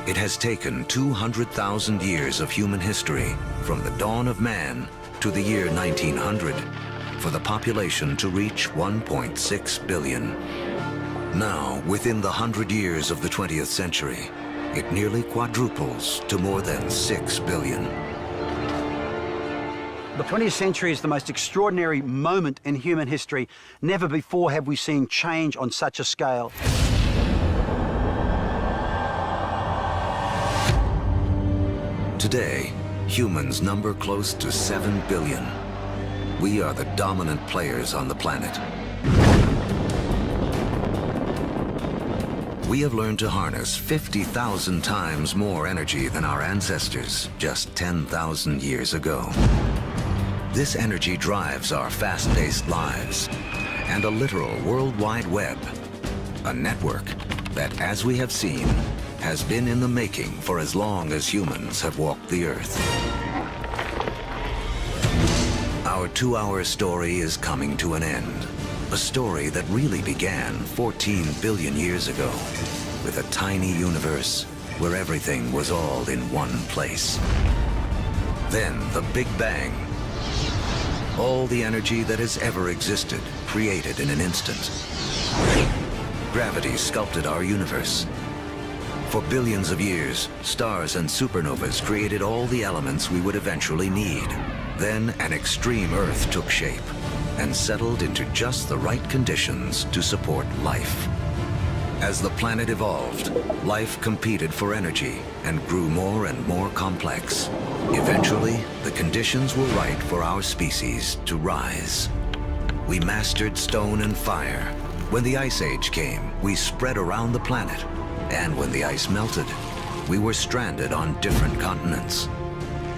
It has taken 200,000 years of human history, from the dawn of man to the year 1900, for the population to reach 1.6 billion. Now, within the 100 years of the 20th century, it nearly quadruples to more than 6 billion. The 20th century is the most extraordinary moment in human history. Never before have we seen change on such a scale. Today, humans number close to 7 billion. We are the dominant players on the planet. We have learned to harness 50,000 times more energy than our ancestors just 10,000 years ago. This energy drives our fast-paced lives and a literal worldwide web, a network that, as we have seen, has been in the making for as long as humans have walked the Earth. Our 2-hour story is coming to an end, a story that really began 14 billion years ago with a tiny universe where everything was all in one place. Then the Big Bang. All the energy that has ever existed, created in an instant. Gravity sculpted our universe. For billions of years, stars and supernovas created all the elements we would eventually need. Then an extreme Earth took shape and settled into just the right conditions to support life. As the planet evolved, life competed for energy and grew more and more complex. Eventually, the conditions were right for our species to rise. We mastered stone and fire. When the Ice Age came, we spread around the planet. And when the ice melted, we were stranded on different continents.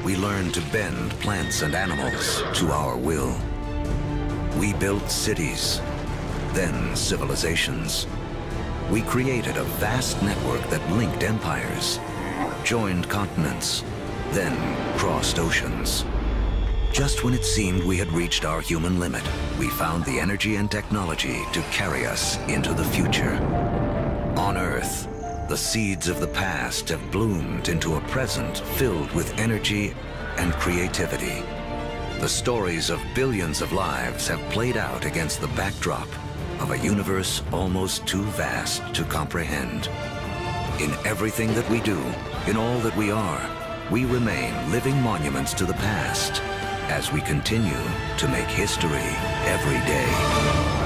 we learned to bend plants and animals to our will. We built cities, then civilizations. We created a vast network that linked empires, joined continents, then crossed oceans. Just when it seemed we had reached our human limit, we found the energy and technology to carry us into the future. On Earth, the seeds of the past have bloomed into a present filled with energy and creativity. The stories of billions of lives have played out against the backdrop of a universe almost too vast to comprehend. In everything that we do, in all that we are, we remain living monuments to the past as we continue to make history every day.